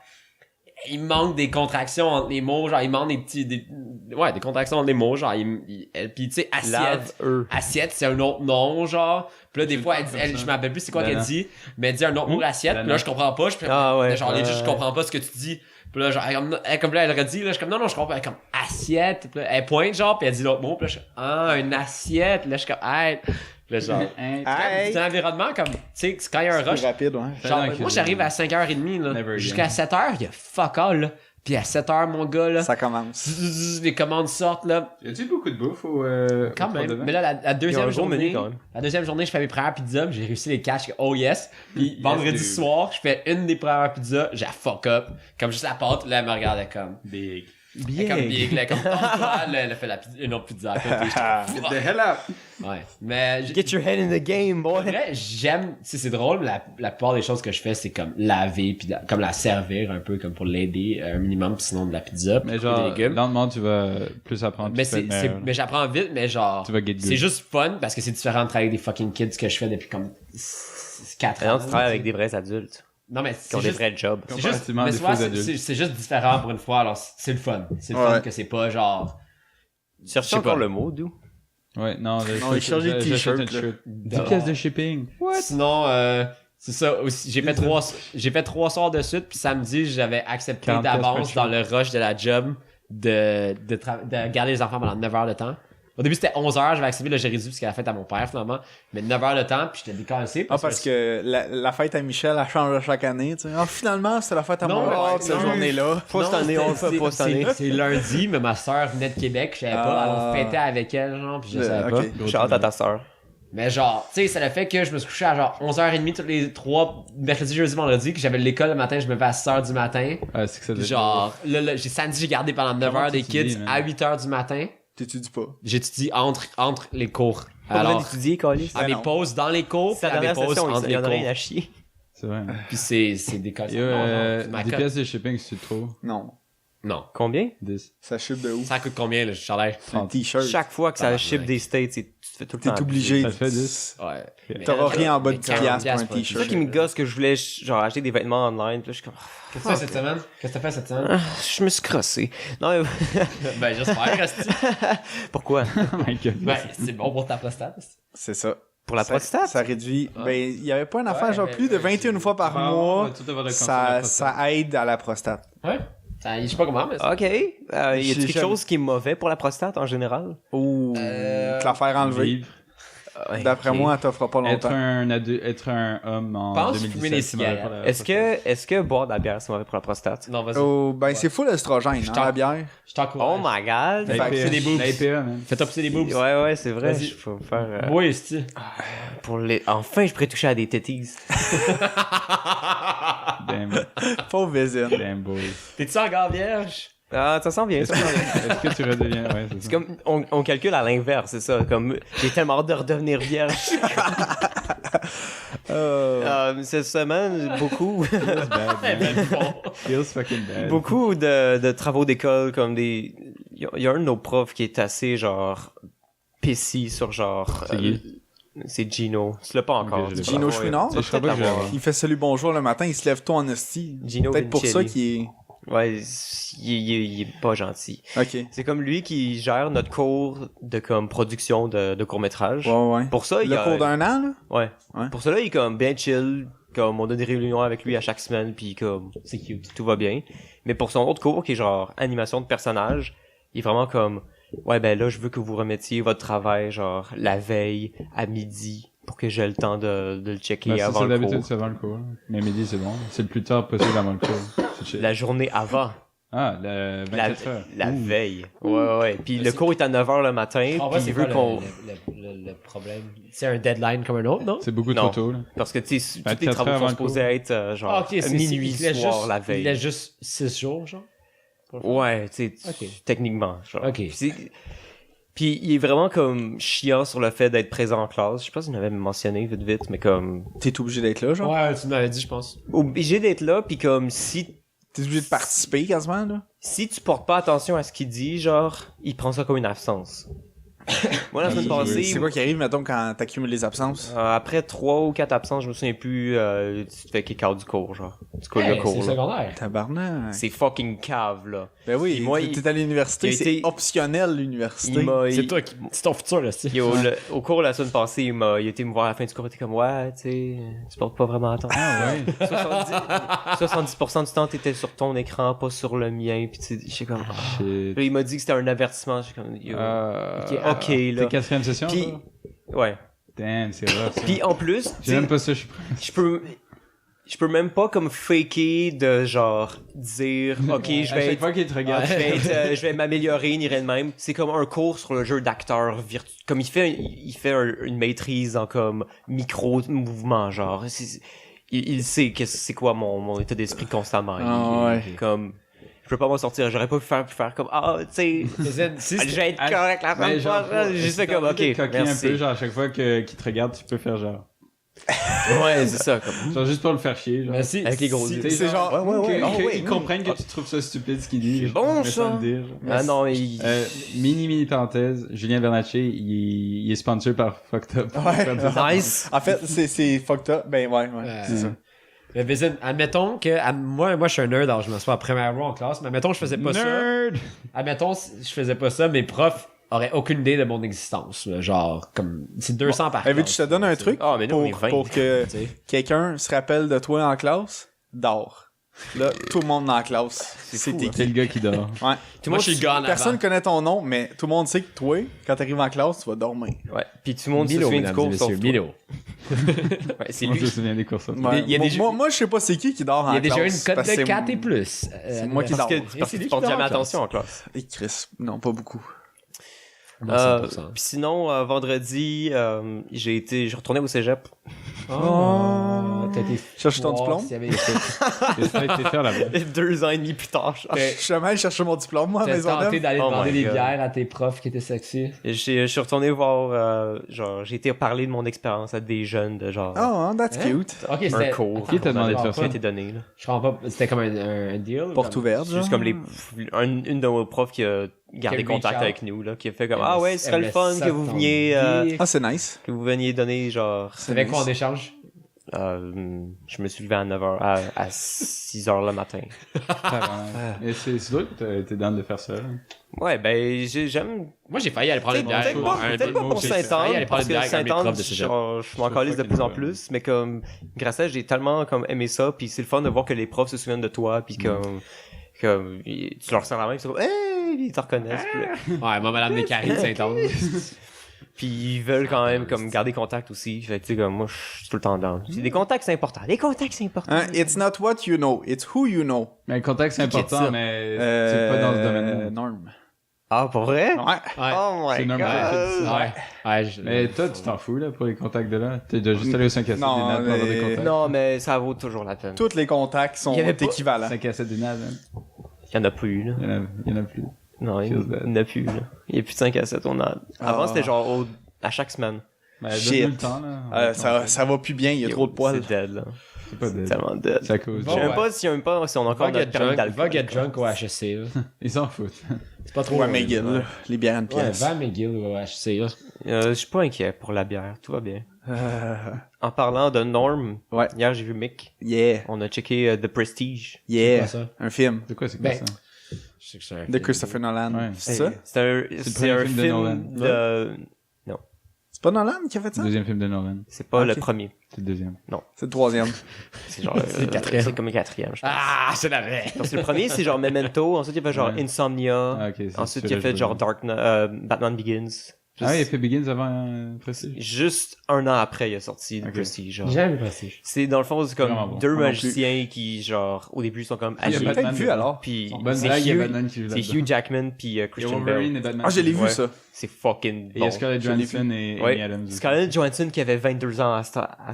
il manque des contractions entre les mots, genre il manque des contractions entre les mots, genre puis tu sais assiette c'est un autre nom, genre puis là des fois je me rappelle plus c'est quoi qu'elle dit, mais elle dit un autre mot assiette, puis là je comprends pas, je comprends pas ce que tu dis, puis là genre elle redit, là je suis comme non je comprends, elle est comme assiette, puis là, elle pointe genre puis elle dit l'autre mot, puis là je suis une assiette, là je suis comme là, genre, c'est un environnement comme, tu sais, quand il y a un rush. C'est rapide, ouais. Genre, moi, j'arrive à 5h30, là. Jusqu'à 7h, il y a fuck all, là. Puis à 7h, mon gars, là. Ça commence. Les commandes sortent, là. Y a-tu beaucoup de bouffe au. Quand même. Mais là, la deuxième journée. Quand même. La deuxième journée, je fais mes premières pizzas, puis j'ai réussi les catch. Oh yes. Puis vendredi soir, je fais une des premières pizzas, j'ai fuck up. Comme juste la pâte, là, elle me regardait comme. Big. Elle comme big, là, comme. Là, elle a fait une autre pizza. Get the hell out! Ouais. Mais. Get your head in the game, boy! Vrai, j'aime, c'est drôle, mais la plupart des choses que je fais, c'est comme laver, puis comme la servir un peu, comme pour l'aider un minimum, puis sinon de la pizza, Mais des genre, légumes. lentement, tu vas plus apprendre. Mais j'apprends vite, mais genre, Tu vas get good. c'est juste fun, parce que c'est différent de travailler avec des fucking kids que je fais depuis comme 4 ans. Non, tu travailles avec des vrais adultes Non, mais qui c'est ont des juste, vrais jobs. c'est juste, Comparativement à mais des souvent, faux adultes. c'est juste différent pour une fois, alors c'est le fun. C'est le fun Ouais. que c'est pas genre, Tu cherches Je sais encore pas. le mot, d'où? Ouais, non, il cherche des t-shirts, là. 10 pièces de shipping. sinon, c'est ça aussi. J'ai fait 3 soirs de suite, puis samedi, j'avais accepté 40 d'avance pièces dans le rush de la job de garder les enfants pendant 9 heures de temps. Au début, c'était 11 heures, j'avais accepté, là, j'ai réduit parce qu'elle a fête à mon père, finalement. Mais 9 heures de temps, puis j'étais décassé. Parce que la fête à Michel, elle change chaque année, tu sais. Ah, finalement, c'était la fête à Non, mon père, non, cette non. journée-là. Pas cette année, on le fait pas cette année. C'est lundi, mais ma soeur venait de Québec, je savais pas. Alors, on fêtait avec elle, genre, puis je savais pas. Ok. Shout-out à ta sœur. Mais genre, tu sais, ça le fait que je me suis couché à genre 11h30 tous les 3 mercredi, jeudi, vendredi, que j'avais l'école le matin, je me levais à 6h du matin. Ah, c'est que ça Puis genre, là, samedi, j'ai gardé pendant 9 Comment heures des t'étudies, kids man? à 8h du matin. T'étudies pas. J'étudie entre les cours. Pas besoin Alors, d'étudier, Calis. à mes non. pauses dans les cours, C'est puis la à mes dernière pauses session, entre il les y en a rien cours. à chier. C'est vrai. Puis c'est des cas. Yo, Non, ma 10 cote- pièces de shipping, si tu le trouves. Non. Non. Combien? 10. Ça chip de ouf. Ça coûte combien, le chandail? C'est un t-shirt. Chaque fois que ça Tabarnak. ship des States, tu te fais tout le temps. T'es obligé. Ça te fait 10. Ouais. Mais- T'auras rien en bas de mais 10$ 40$ pour un pour un C'est ça t-shirt. qui me gosse que je voulais genre acheter des vêtements online. Puis là, je suis comme, Qu'est-ce que tu fais cette semaine? Qu'est-ce que t'as fait cette semaine? ah, je me suis crossé. Non, mais Ben, j'espère, Resti. pourquoi? Oh my god. Ben, c'est bon pour ta prostate. C'est ça. Pour la prostate? Ça réduit. Ouais. Ben, il y avait pas une affaire, Ouais, genre mais- plus de 21 fois par mois. Tout avoir de Ça aide à la prostate. Ouais. Ça, je sais pas comment, mais ça. Ok. Y a-t-il J'ai quelque jamais- chose qui est mauvais pour la prostate en général? Ou te la faire enlever. Ouais, D'après ok. moi, elle t'offre pas Être longtemps. être un homme en Pense 2017. fumer des c'est mauvais pour la Est-ce que boire de la bière, c'est mauvais pour la prostate? Non, vas-y. Oh, ben, c'est full estrogène, Je hein, t'en- la bière. Je t'encourage. Oh my god! Fait que c'est des boobs. L'IPA, man. Fais-toi pousser les boobs. Ouais, c'est vrai. Vas-y. Je peux faire. Oui, c'est Pour les... Enfin, je pourrais toucher à des tétis. Damn, Pauvre Vézine. damn boy. T'es-tu encore vierge? Ah, ça sent bien, ça sent bien. Est-ce que tu redeviens... Ouais, c'est C'est ça. comme, on calcule à l'inverse, c'est ça. Comme, j'ai tellement hâte de redevenir vierge. Cette semaine, beaucoup, Feels bad, Eh man. ben, bon. Feels fucking bad. beaucoup de travaux d'école, comme des, il y a un de nos profs qui est assez, genre, pissy sur genre, C'est qui? c'est Gino. Tu l'as pas encore. Ok, je l'ai tu pas. vas Gino avoir- Chouinard? tu vas Je crois peut-être pas que je l'avoir. l'ai. Il fait salut bonjour le matin, il se lève tôt en esti. Gino Peut-être pour ça Vincelli. qu'il est. Ouais, il est pas gentil. Ok. C'est comme lui qui gère notre cours de comme production de court-métrage. Ouais. Pour ça, il Le a... cours d'un an, là? Ouais. Ouais. Pour cela, il est comme bien chill. Comme on a des réunions avec lui à chaque semaine, puis comme C'est cute. tout va bien. Mais pour son autre cours qui est genre animation de personnages, il est vraiment comme ouais ben là je veux que vous remettiez votre travail genre la veille à midi pour que j'ai le temps de le checker Ben, avant c'est le d'habitude, cours. c'est avant le cours. Mais midi, c'est bon. C'est le plus tard possible avant le cours. C'est chill. La journée avant, Ah, le la, 24 heures. la veille. Ouais. Puis le cours est à 9h le matin, En puis vrai, c'est il veut quoi qu'on le problème? C'est un deadline comme un autre, non? C'est beaucoup Non. trop tôt, là. parce que tu sais tous 24 les travaux heures sont avant le supposés être genre Ah, ok, minuit il laisse soir juste- la Il veille. laisse juste 6 jours, genre? Ouais, tu sais, Ok. techniquement. Genre. Ok. Puis Puis il est vraiment comme chiant sur le fait d'être présent en classe. Je sais pas si je l'avais mentionné vite, mais comme T'es obligé d'être là, genre? Ouais, tu m'avais dit, je pense. obligé d'être là, puis comme si T'es obligé de participer quasiment, là? tu portes pas attention à ce qu'il dit, genre, il prend ça comme une absence. Moi, la semaine passée, C'est quoi qui arrive, mettons, quand t'accumules les absences? après 3 ou 4 absences, je me souviens plus, tu te fais kick out du cours, genre. Du cours, le Hey, cours, c'est là. secondaire. Tabarnak. C'est fucking cave, là. Ben oui, Puis moi, t'es à l'université, il a c'est été- optionnel, l'université. Il m'a... C'est toi c'est ton futur, là, c'est. Au cours la semaine passée, il a été me voir à la fin du cours, il était comme, ouais, tu sais, tu portes pas vraiment attention. Ah ouais. 70% du temps, t'étais sur ton écran, pas sur le mien, pis tu sais, j'étais comme... Shit. Là, il m'a dit que c'était un avertissement, j'étais comme, yo, ok, là. T'es quatrième session, Puis, toi? ouais. Damn, c'est rough, ça. Puis en plus, tu J'ai sais, même pas ça, je suis prêt. je peux même pas comme faker de genre dire, ok, je À vais chaque être... fois qu'il te regarde. je vais m'améliorer, ni rien de même. C'est comme un cours sur le jeu d'acteur comme il fait une maîtrise en comme micro-mouvement, genre. Il sait que c'est quoi mon état d'esprit constamment. Ouais. Comme, je peux pas m'en sortir. J'aurais pas pu faire comme, tu sais, Si je vais être correct la Mais semaine genre, prochaine. J'ai juste fait comme, ok, coquin un merci. peu, genre, à chaque fois qu'il te regarde, tu peux faire genre. Ouais, c'est ça, comme. Genre, juste pour le faire chier, genre. Mais si, Avec les gros si- yeux. Tu sais, C'est genre, ouais. que- Oh, que- ouais. ils comprennent que tu trouves ça stupide ce qu'il dit. C'est genre, bon, mais ça. sans le dire. genre. Ah non, mais Mini parenthèse, Julien Bernatchez, il est sponsor par Fucked Up. Ouais. nice. En fait, c'est fucked up. Ben ouais, c'est ça. Mais Vézine, admettons que moi je suis un nerd, alors je m'assois à première row en classe, mais admettons que je faisais pas Nerd! ça. Admettons je faisais pas ça, mes profs auraient aucune idée de mon existence. Là, genre, comme, c'est 200 par Ben, veux-tu que classe. je te donne un truc Ah, mais nous, on est pour, 20. pour que Tu sais. quelqu'un se rappelle de toi en classe? Dors. Là, tout le monde dans la classe. C'est fou, t'es hein. C'est qui? le gars qui dort. Ouais. Tout le Moi, monde, je suis le gars en Personne avant. connaît ton nom, mais tout le monde sait que toi, quand t'arrives en classe, tu vas dormir. ouais. Puis tout le monde se Milo, souvient du mesdames et cours, messieurs, sauf toi. Milo. Ouais, c'est Moi, lui. je me souviens des cours. Ouais. Il y a des moi, je sais pas c'est qui dort en Il y a classe. déjà une cote parce que de c'est- 4 et plus. c'est moi qui Parce dors. que tu portes jamais attention en classe. Et Chris, non, pas beaucoup. Puis sinon, vendredi, j'ai retourné au cégep. Oh, t'as été Cherche ton diplôme? s'il y avait- Qu'est-ce que t'as été faire là-bas? 2 ans et demi plus tard. genre. Je suis jamais allé chercher mon diplôme, moi, à T'as Maisonneuve. tenté d'aller Oh demander my des God. bières à tes profs qui étaient sexy. Je suis retourné voir, genre, j'ai été parler de mon expérience à des jeunes de genre... Oh, that's Hein? cute. Ok, un c'était... cours. Qui t'a demandé de faire Ça a ça? été donné, là. Je comprends pas, c'était comme un deal? ou Porte comme- ouverte, C'est genre. juste comme une de nos profs qui a gardé Qui a reach contact out. avec nous, là, qui a fait comme, Elle ah me- ouais, ce serait elle le me fun que vous saute veniez, ton dick. Ah, c'est nice. que vous veniez donner, genre... T'avais quoi en échange? Je me suis levé à 9h, à 6h le matin. Mais c'est drôle que t'es dans de faire ça. là. Ouais, ben, j'aime... Moi, j'ai failli aller prendre une bière. Peut-être pas pour J'ai failli Saint-Anne, aller prendre parce une que bière avec mes Saint-Anne, profs de cégep. genre, je m'en calisse de plus en plus, mais comme, grâce à ça, j'ai tellement comme aimé ça, puis c'est le fun de voir que les profs se souviennent de toi, puis comme tu leur sens la main, puis c'est comme, hey, ils te reconnaissent, puis là. Ouais, moi, madame Descaries de Saint-Anne. Puis ils veulent quand même comme garder contact aussi, fait que tu sais, comme moi, je suis tout le temps dedans. C'est des contacts, c'est important. Les contacts, c'est important. Hein, it's not what you know, it's who you know. Mais le contexte, c'est Qui est ça? important, mais c'est pas dans ce domaine-là. Norm. Ah, pour vrai? Ouais. Ouais. Oh my C'est normal. god! Ouais. Ouais, Mais toi, tu t'en fous, là, pour les contacts de là. T'es juste allé au 5 à 7 des Non, nattes pour avoir des mais- contacts. Non, mais ça vaut toujours la peine. Tous les contacts sont Il y avait pas- équivalents. 5 à 7 des nattes, hein. Il y en a plus, là. Il y en a plus. Non, il Feels bad. n'y en a plus, là. Il y a plus de 5 à 7, on a... Avant, Ah. c'était genre à chaque semaine. Mais Shit. donne-nous le temps, là. Ça va plus bien, il y a trop de poils. C'est dead, là. C'est pas C'est dead. tellement dead. C'est à cause Je sais même ouais. pas si on a encore Va get notre permis drunk, d'alcool. va get drunk au HSC, là. Ils s'en foutent. C'est pas trop... Ou à McGill, là. Les bières à une Ouais, pièce. va à McGill ou au HSC, là. Je suis pas inquiet pour la bière, tout va bien. Euh, En parlant de Norm, Ouais. hier j'ai vu Mick. yeah, On a checké The Prestige. C'est yeah. quoi ça? Un film C'est quoi ça? Ben, Je sais que c'est un de film. Christopher Nolan. Ouais. C'est ça? C'est un premier film de film Nolan. de... C'est pas Nolan qui a fait ça? Deuxième film de Nolan. C'est pas Ok. le premier. C'est le deuxième. C'est le troisième. C'est genre... C'est le quatrième. C'est comme le quatrième, je pense. Ah, c'est la vraie! Parce que le premier, c'est genre Memento. Ensuite, il a fait genre Ouais. Insomnia. Ah, ok. c'est Ensuite, il celui-là, a fait je genre vois. Batman Begins. Ah oui, il a fait Begins avant Prestige. Juste un an après, il a sorti The Ok. Prestige. Genre. J'ai jamais vu Prestige. C'est dans le fond, c'est Vraiment comme bon. deux Moi non magiciens qui, genre, au début, sont comme Il y a J'ai alliés. Batman peut-être vu dedans. alors. Puis Bonne c'est blague, il y a Hugh, Batman qui joue c'est là-dedans. Hugh Jackman puis Il y a Christian Wolverine Bale. et Batman. Ah, je l'ai vu Ouais. ça. C'est fucking Et il y bon. a Scarlett Je l'ai Johansson et Ouais. Amy Adams. aussi. Scarlett Johansson qui avait 22 ans à ce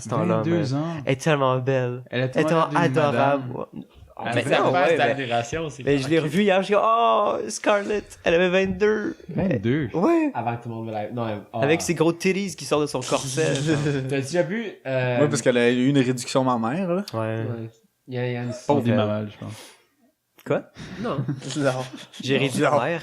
temps-là. 22 man. ans. Elle est tellement belle. Elle a Elle est tellement tellement l'air d'une adorable. madame. On Ah, fait mais la non, phase ouais, d'admiration, c'est Mais je l'ai revu hier, je dis, oh, Scarlett, elle avait 22. 22. Ouais. Avant que tout le monde me la... Non, Avec ses gros titties qui sortent de son corset. T'as déjà vu... Ouais, parce qu'elle a eu une réduction ma mère, là. Ouais. Ouais. Il y a une... On dit elle. mal, je pense. Quoi? Non. J'ai réduit Non. ma mère.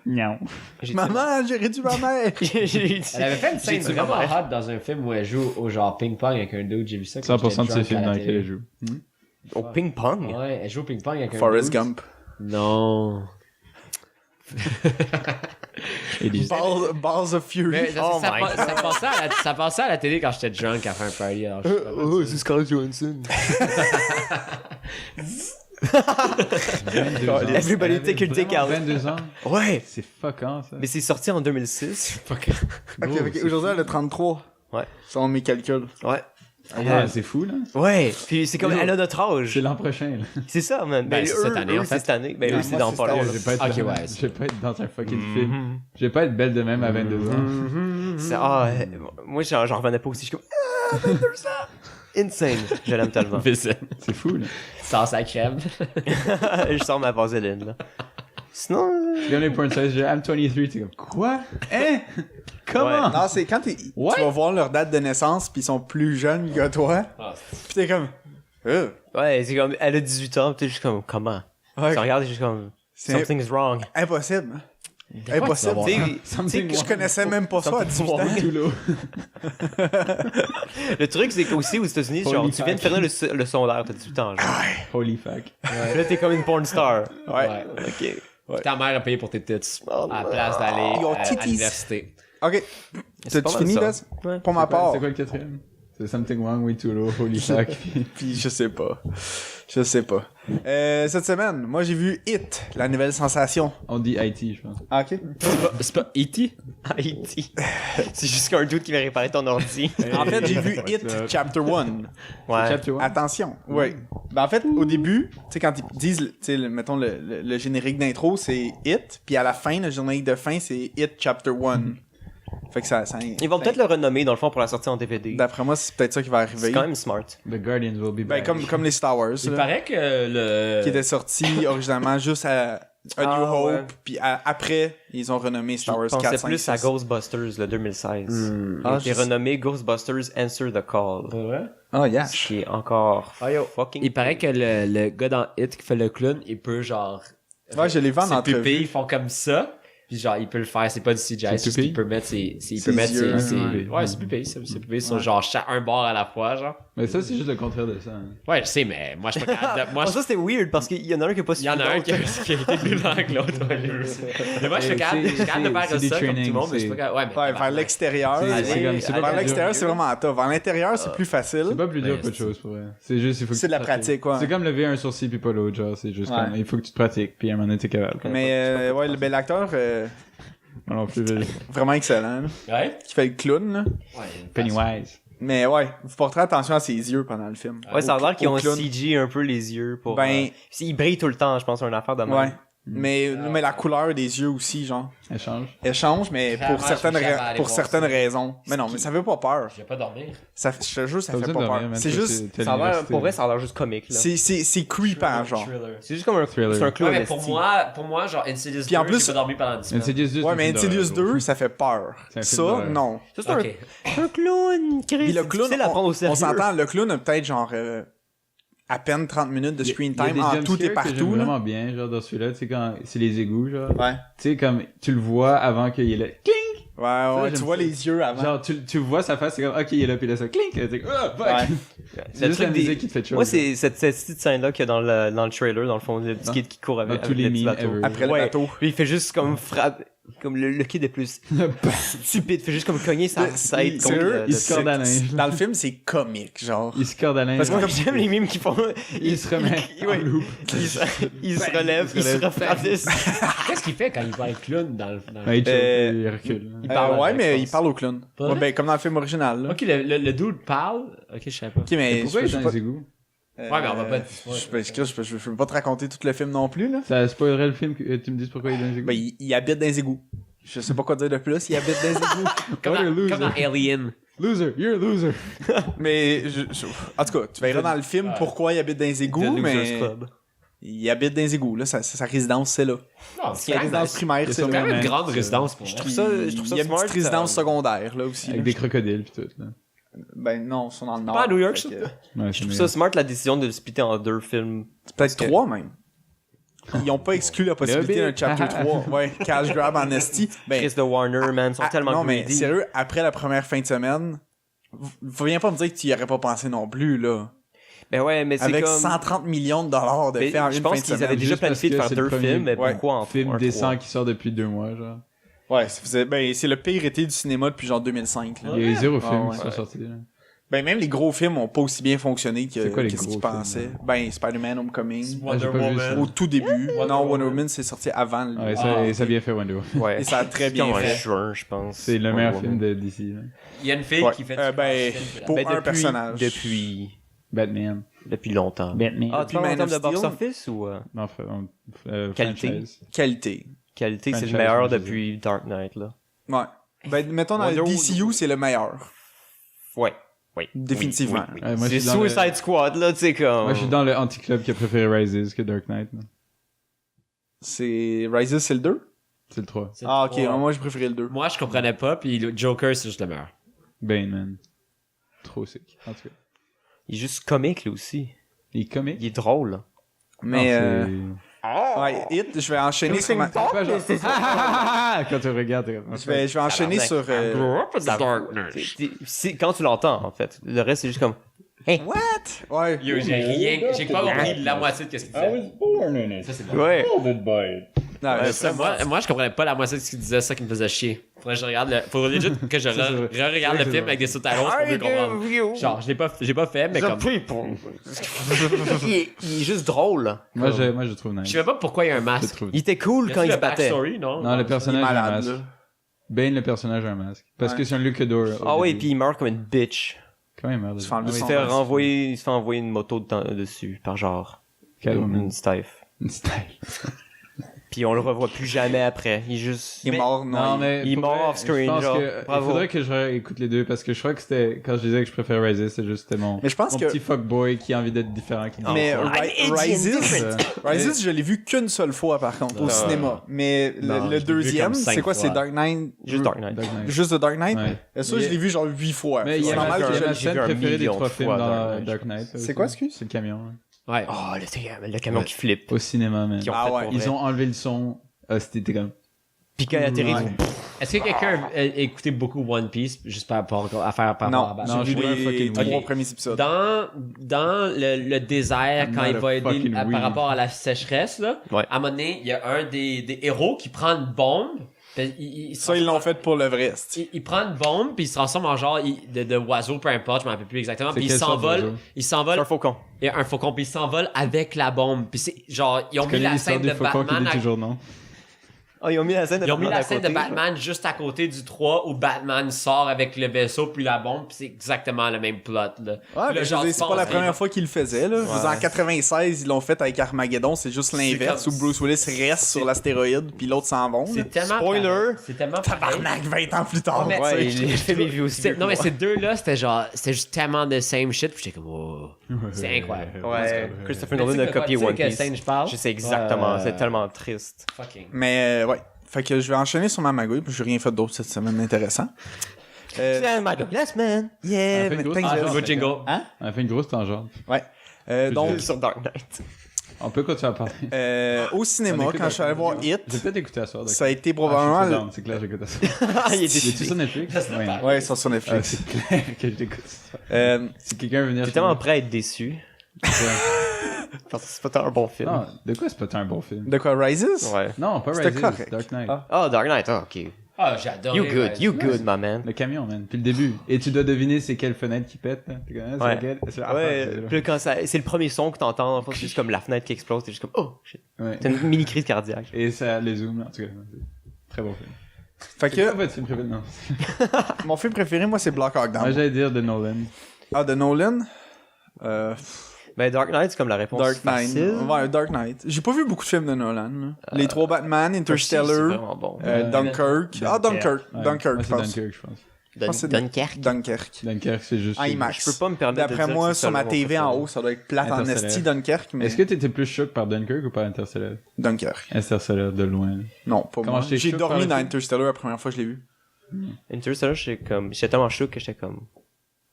Non. J'ai dit- Maman, j'ai réduit ma mère! J'ai dit- Elle avait fait une scène J'ai dit vraiment ma mère. hot dans un film où elle joue au genre ping-pong avec un dude, j'ai vu ça. quand 100% de j'étais ces drunk films à la dans lesquels télé. elle joue. Au ping-pong? Ouais, elle joue au ping-pong avec un Forrest dude. Gump. Non. Et des... Balls of Fury. Mais Oh ça, my ça passait à la télé quand j'étais drunk à faire un party. Alors je sais pas comment ça. Scarlett Johansson. 22 ans. Everybody Elle take your avait dick vraiment out. 22 ans. Ouais. C'est fuckant, ça. Mais c'est sorti en 2006. Ok, aujourd'hui, elle a 33. Ouais. Selon mes calculs. Ouais. Ah, c'est fou, là. Ouais. Puis c'est comme, elle a notre âge. C'est l'an prochain, là. C'est ça, man. Ben, c'est cette année, en eux, fait. c'est cette année. Ben, Ouais, eux, c'est moi, dans c'est pas cette long. année. Je vais pas être, Ok, dans... ouais, je vais pas être dans un fucking film. Mhm. Je vais pas être belle de même à 22 ans. Moi, j'en revenais pas aussi. Je suis comme, 22 ans! Insane. Je l'aime tellement. C'est fou, là. Sans sa crème. Je sors ma vaseline, là. Sinon, C'est comme les porn stars, je dis, I'm 23, t'es comme, quoi? Hein? Comment? Non, c'est quand tu vas voir leur date de naissance, pis ils sont plus jeunes que toi, pis t'es comme... ouais, c'est comme, elle a 18 ans, pis t'es juste comme, comment? Ouais, Tu regardes, t'es juste comme, c'est something's wrong. impossible. Impossible. Tu sais, Something Je connaissais même pas ça à 18 ans. tout l'eau. le truc, c'est qu'aussi aux États-Unis, genre, Holy tu viens de fuck. faire le sondaire, t'as 18 ans, genre. Holy fuck. Puis là, t'es comme une porn star. Ouais. Ok. Ta mère a payé pour tes tits. Oh, À la place d'aller Yo, à titties. l'université. Ok. C'est pas T'as-tu mal fini, ça. Bess? Ouais. Pour ma part. C'est quoi le quatrième? C'est Something Wrong with Too Low, Holy fuck. Puis je sais pas. Je sais pas. Cette semaine, moi j'ai vu Hit, la nouvelle sensation. On dit IT, je pense. Ah, ok. C'est pas E.T.? Haïti. C'est juste qu'un doute qui va réparer ton ordi. En fait, j'ai vu What's Hit up? Chapter 1. Ouais. Chapter one. Attention. Oui. Ben, en fait, au début, tu sais, quand ils disent, tu sais, mettons le générique d'intro, c'est Hit, puis à la fin, le générique de fin, c'est Hit Chapter 1. Fait que ça Ils vont peut-être le renommer, dans le fond, pour la sortie en DVD. D'après moi, c'est peut-être ça qui va arriver. C'est quand même smart. The Guardians will be Ben, back. comme les Star Wars, Il là, paraît que le... qui était sorti originalement juste à A New Ah, Hope, ouais. puis après, ils ont renommé Star Wars Je 4, pensais 5, plus à 6. Ghostbusters, le 2016. Ah, Il est renommé Ghostbusters Answer the Call. Pas vrai? Oh, yeah. Ce qui est encore fucking... Il paraît que le gars dans Hit qui fait le clown, il peut genre... Ouais, je l'ai vu en Ses entrevue. pupilles font comme ça. Puis genre, il peut le faire, c'est pas du CGI, c'est juste pupilles? qu'il peut mettre ses Ses yeux, ouais, ses pupilles, ses pupilles sont genre un bord à la fois, genre. Mais ça, c'est juste le contraire de ça. hein. Ouais, je sais, mais moi, je suis pas capable de... Moi, Oh, ça, c'était weird, parce qu'il y en a un qui a pas il y en a un qui a été plus lent que l'autre. Ouais, lui aussi. Mais moi, je suis capable de C'est faire des ça comme tout trainings, le monde, mais je suis pas c'est- capable. Ouais, mais Ouais, vers l'extérieur. C'est- aller- c'est comme- c'est pas vers plus l'extérieur, dur. c'est vraiment tough. Vers l'intérieur, c'est plus facile. C'est pas plus dur Ben, qu'autre chose, pour vrai. C'est juste, il faut que C'est tu de la te pratiques. pratique, ouais. C'est comme lever un sourcil puis pas l'autre, genre. C'est juste Ouais. comme, il faut que tu te pratiques, puis à un moment donné, t'es capable. Mais ouais, le bel acteur, Moi non plus, vraiment excellent, là, Ouais? qui fait le clown, là. Ouais. Pennywise. Mais ouais, vous porterez attention à ses yeux pendant le film. Ouais, ça a l'air qu'ils ont au clown. CG un peu les yeux pour... Ben- ils brillent tout le temps, je pense, c'est une affaire de même. Ouais. Mais la couleur des yeux aussi, genre, Elle change. elle change, mais Clairement, pour certaines, je suis jamais allé pour voir certaines ça. raisons. Mais non, mais ça fait pas peur. Je vais pas dormir. Ça, je te jure, ça Pas fait besoin pas de peur. dormir, man, C'est toi, juste, t'es à Ça a l'air, l'université. pour vrai, ça a l'air juste comique, là. c'est creepant, genre. Thriller. C'est juste comme un Thriller. c'est un clown Ouais, mais pour esti. moi, genre, Insidious Puis en 2, plus- j'ai pas dormi pendant 10 semaines. Insidious 2, Ouais, c'est mais un film Insidious d'horreur, 2, ça fait peur. C'est un film Ça, d'horreur. non. Ça, c'est Ok. un clown, Chris. Puis le C'est clown, difficile à prendre au on sérieux. s'entend, le clown a peut-être genre à peine 30 minutes de screen Il y a time des en jump tout et scares que j'aime partout. Là. vraiment bien, genre dans celui-là, tu sais, quand c'est les égouts, genre. Ouais. Tu sais, comme tu le vois avant qu'il y ait le clink! Ouais, tu j'aime vois ça. les yeux avant. Genre, tu vois sa face, c'est comme, ok, il est là, puis là, ça clink! Et t'es comme, ah, fuck! Ouais. C'est Le juste la truc des- musique qui te fait chaud. Moi, genre. c'est cette petite scène-là qu'il y a dans le trailer, dans le fond, le petit Dans- kid qui court avec, dans tous avec les le petit memes bateau. ever. Après Ouais. le bateau. Puis il fait juste comme frappe, comme le kid est plus stupide, il fait juste comme cogner sa Mais tête c'est- contre sérieux, le il se corde à linge. Dans le film, c'est comique, genre. Il se corde à linge. Parce que Moi, comme- j'aime les mimes qui font. Il se remet en ouais. loop. Il se relève, il se refrappe. Qu'est-ce qu'il fait quand il va être clown dans le... Ouais, il choke, Euh, il recule. parle ouais, avec mais force. il parle au clown. Pas Ouais, vrai? ben, comme dans le film original. Là. Ok, le dude parle. Ok, je savais pas. Ok, mais Pourquoi il est je dans peux les égouts? pas. Ouais, mais on va pas- Je peux pas te raconter tout le film non plus, là. Ça spoilerait le film que tu me dises pourquoi il est dans les égouts? Ben, il habite dans les égouts. Je sais pas quoi dire de plus, il habite dans les égouts. Comme What a loser. dans Alien. Loser, you're a loser. Mais, en tout cas, tu verras dans le film pourquoi il habite dans les égouts, The Losers mais. Club. Il habite dans les égouts, là. Sa résidence, c'est là. Non, Sa résidence primaire, c'est C'est quand là. même une grande résidence pour Je moi. trouve ça Il y a une smart. petite résidence secondaire, là, aussi. Avec là. des crocodiles pis tout, là. Ben non, ils sont dans le nord. Pas à New York, Fait que- Ouais, Je trouve ça smart la décision de le splitter en 2 films. C'est peut-être 3, même. Ils ont pas exclu la possibilité d'un chapter 3. Ouais, cash grab en esti. Ben, Chris de Warner, man, ils sont tellement non, mais greedy. sérieux, après la première fin de semaine, viens pas me dire que tu y aurais pas pensé non plus, là. Ben ouais, mais c'est Avec comme... 130 millions de dollars de Mais fait en je une pense fin de qu'ils semaine. avaient déjà Juste parce planifié de que faire c'est le 2 premier- films, mais ouais, pourquoi en Film un décent 3? qui sort depuis 2 mois, genre. Ouais, c'est le pire été du cinéma depuis genre 2005, là. Il y a eu 0 Ah, films ouais. qui sont sortis, là. Ben, même les gros films ont pas aussi bien fonctionné que C'est quoi les qu'est-ce gros qu'ils films, pensaient. là? Ben, Spider-Man Homecoming. Ah, j'ai pas vu ça. Au tout début. Wonder Non, Wonder Woman. Woman, c'est sorti avant. le- Ouais, ça a bien fait Wonder Woman. Ouais. Et ça a très C'est bien en fait. juin, je pense. C'est le meilleur film de DC, là. Il y a une fille Ouais. qui fait Ben, pour Ben, un personnage. Depuis longtemps. Batman. Ah, tu parles en Man termes de of box Steel? office ou Non, Qualité. franchise. Qualité. qualité? C'est le Franchise, meilleur moi, je depuis Dark Knight, là. Ouais. Ben, mettons dans le Wonder DCU, c'est le meilleur. Ouais. Oui. Définitivement. Oui, oui, Ouais, oui. moi, je C'est suis dans le- Suicide Squad, là, tu sais, comme... Moi, je suis dans le anti-club qui a préféré Rises que Dark Knight, là. C'est Rises, c'est le 2? C'est le 3. Ah, ok. Moi, j'ai préféré le 2. Moi, je comprenais pas, puis le Joker, c'est juste le meilleur. Bane, man. Trop sick. En tout cas. Il est juste comique, lui aussi. Il est comique. Il est drôle. Mais, Non, ouais, Hit, je vais enchaîner sur ma... c'est pas genre- Quand tu regardes, t'es comme- Je vais enchaîner sur... Ça- quand tu l'entends, en fait. Le reste, c'est juste comme... What? Ouais. Yo, j'ai pas compris la moitié de ce qu'il disait. Ça, c'est bon. Ouais. Non, mais ça, Moi, je comprenais pas la moitié de ce qu'il disait, ça qui me faisait chier. Faudrait que je regarde faudrait legit que je re-regarde le film avec des sous-talons pour mieux comprendre. Genre, j'ai pas fait, mais comme. Il est juste drôle. Moi, je trouve Je nice. sais pas pourquoi il y a un Je masque. trouve. Il était cool quand il se battait. backstory, non? Non, le il est personnage a un malade, masque. là. Bane, le personnage a un masque. Parce Ouais. que c'est un luchador. Ah oui, puis il meurt comme une bitch. Quand même, merde. Il se fait enlever Il se son fait masque. renvoyer, il se fait envoyer une moto dessus, par genre. Catwoman. Une stife. Une style. Puis on le revoit plus jamais après. Il est juste... Il est mort, non. mais il est pour mort vrai, off-screen, je pense genre. que Bravo. il faudrait que je réécoute les deux parce que je crois que c'était quand je disais que je préfère Rises, c'était juste mon, Mais je pense mon que- petit fuckboy qui a envie d'être différent. Qui dit Mais ça. Rises, je l'ai vu qu'une seule fois, par contre, au cinéma. Mais Non, le je l'ai vu deuxième, comme 5 c'est quoi? fois. C'est Dark Knight? Juste Dark Knight. Dark Knight. Juste The Dark Knight? Ouais. Ça, Mais je l'ai vu genre 8 fois. Mais il y C'est a normal ma, que il y a je ma l'ai j'ai scène vu un préférée des million 3 de films fois, dans Dark Dark Knight. C'est quoi, excuse? C'est le camion. hein. Ouais. Oh, le camion qui flippe. Au cinéma, man. Qui ont Ah fait ouais. pour Ils vrai. ont enlevé le son. C'était comme. Puis quand il atterrit, Ouais. Est-ce que quelqu'un a écouté beaucoup One Piece, juste par rapport à faire par rapport à Non, Non, j'ai je vu vois un les fucking 3 oui. premiers épisodes. Dans le désert, quand Not il a va aider fucking par weed. rapport à la sécheresse, là, Ouais. à un moment donné, il y a un des héros qui prend une bombe. Puis Ça, ils l'ont fait pour le vrai. il prend une bombe, puis il se transforme en genre de oiseau, peu importe, je m'en rappelle plus exactement. C'est Puis il quelle sorte s'envole. d'oiseau? Il c'est s'envole. un faucon. Il y a un faucon, puis il s'envole avec la bombe. Puis c'est genre, ils ont mis Connais la l'histoire scène du de faucon qui Batman. dit toujours non. Oh, ils ont mis la scène de Ils ont mis Batman la à scène de côté, Batman juste à côté du 3 où Batman sort avec le vaisseau puis la bombe, puis c'est exactement le même plot, là. Ouais, Le mais je genre veux dire, c'est pas la pense- première fois qu'ils le faisaient, là. Je veux dire, en 96, ils l'ont fait avec Armageddon, c'est juste l'inverse, où comme- Bruce Willis reste sur l'astéroïde, puis l'autre s'en vont. là. C'est tellement Spoiler. pareil. C'est tellement pareil. Tabarnak, 20 ans plus tard. Ouais, Ouais, tu sais. j'ai fait mes vues aussi. Non, mais ces deux-là, c'était genre, c'était juste tellement de same shit, puis j'étais comme, oh, c'est incroyable. Ouais, Christopher Mais tu Nolan sais a de quoi- copié tu sais One de quelle Piece. scène je parle? Je sais exactement, Ouais. c'est tellement triste. Fucking. Mais, ouais. Fait que je vais enchaîner sur ma magouille, puis j'ai rien fait d'autre cette semaine intéressant. My last man. Yeah, On a fait une grosse thanks, tangente. Jeff. Good jingle. On a fait une grosse tangente. Ouais. Donc, Sur Dark Knight. On peut continuer à parler. au cinéma, On écoute quand je suis allé voir J'ai Hit, peut-être écouté à soir. ça a été Ah, probablement... je suis down, c'est clair, j'écoute à soir. Ah, il est Y a-tu déçu. sur Netflix? Ouais. Ouais, ça sur Ah, Netflix. c'est clair que je l'écoute. Si quelqu'un veut venir J'étais chez tellement moi- prêt à être déçu. Parce que c'est pas tant un bon film. Non, de quoi c'est pas un bon film? De quoi, Rises? Ouais. Non, pas C'était Rises, correct. Dark Knight. Ah. Oh, Dark Knight, oh, ok. Ah, j'adore. You good, my man. Le camion, man. Puis le début. Et tu dois deviner c'est quelle fenêtre qui pète. Hein? T'es comme, ah, c'est Ouais. laquelle? C'est la Ouais, fin, puis là, quand ça, c'est le premier son que t'entends, en fait, c'est juste comme la fenêtre qui explose, t'es juste comme, oh, shit. Ouais. T'as une mini crise cardiaque. Et ça les zoom, là. En tout cas, c'est très bon film. Fait C'est quoi que, votre film préféré? Non. mon film préféré, moi, c'est Black Hawk Down. Moi, j'allais dire de Nolan. Ah, de Nolan? Ben, Dark Knight, c'est comme la réponse Dark Knight. facile. Ouais, Dark Knight. J'ai pas vu beaucoup de films de Nolan. là. Les 3 Batman, C'est Interstellar, vraiment bon. Dunkirk. Ah, Dunkirk. Ouais. Dunkirk, Moi, je c'est pense. Dunkirk, je pense. pense que c'est Dunkerque. Dunkerque. Dunkerque, c'est juste. Ah, IMAX. Je peux pas me permettre de D'après dire moi, que c'est sur ma ça, mon TV en préféré. haut, ça doit être plate en Interstellar. esti Dunkerque, mais Est-ce que t'étais plus choqué par Dunkirk ou par Interstellar? Dunkerque. Interstellar, de loin. Là. Non, pas Comment moi. j'étais J'ai choqué dormi par dans le film? Interstellar la première fois que je l'ai vu. Interstellar, j'étais tellement chaud que j'étais comme...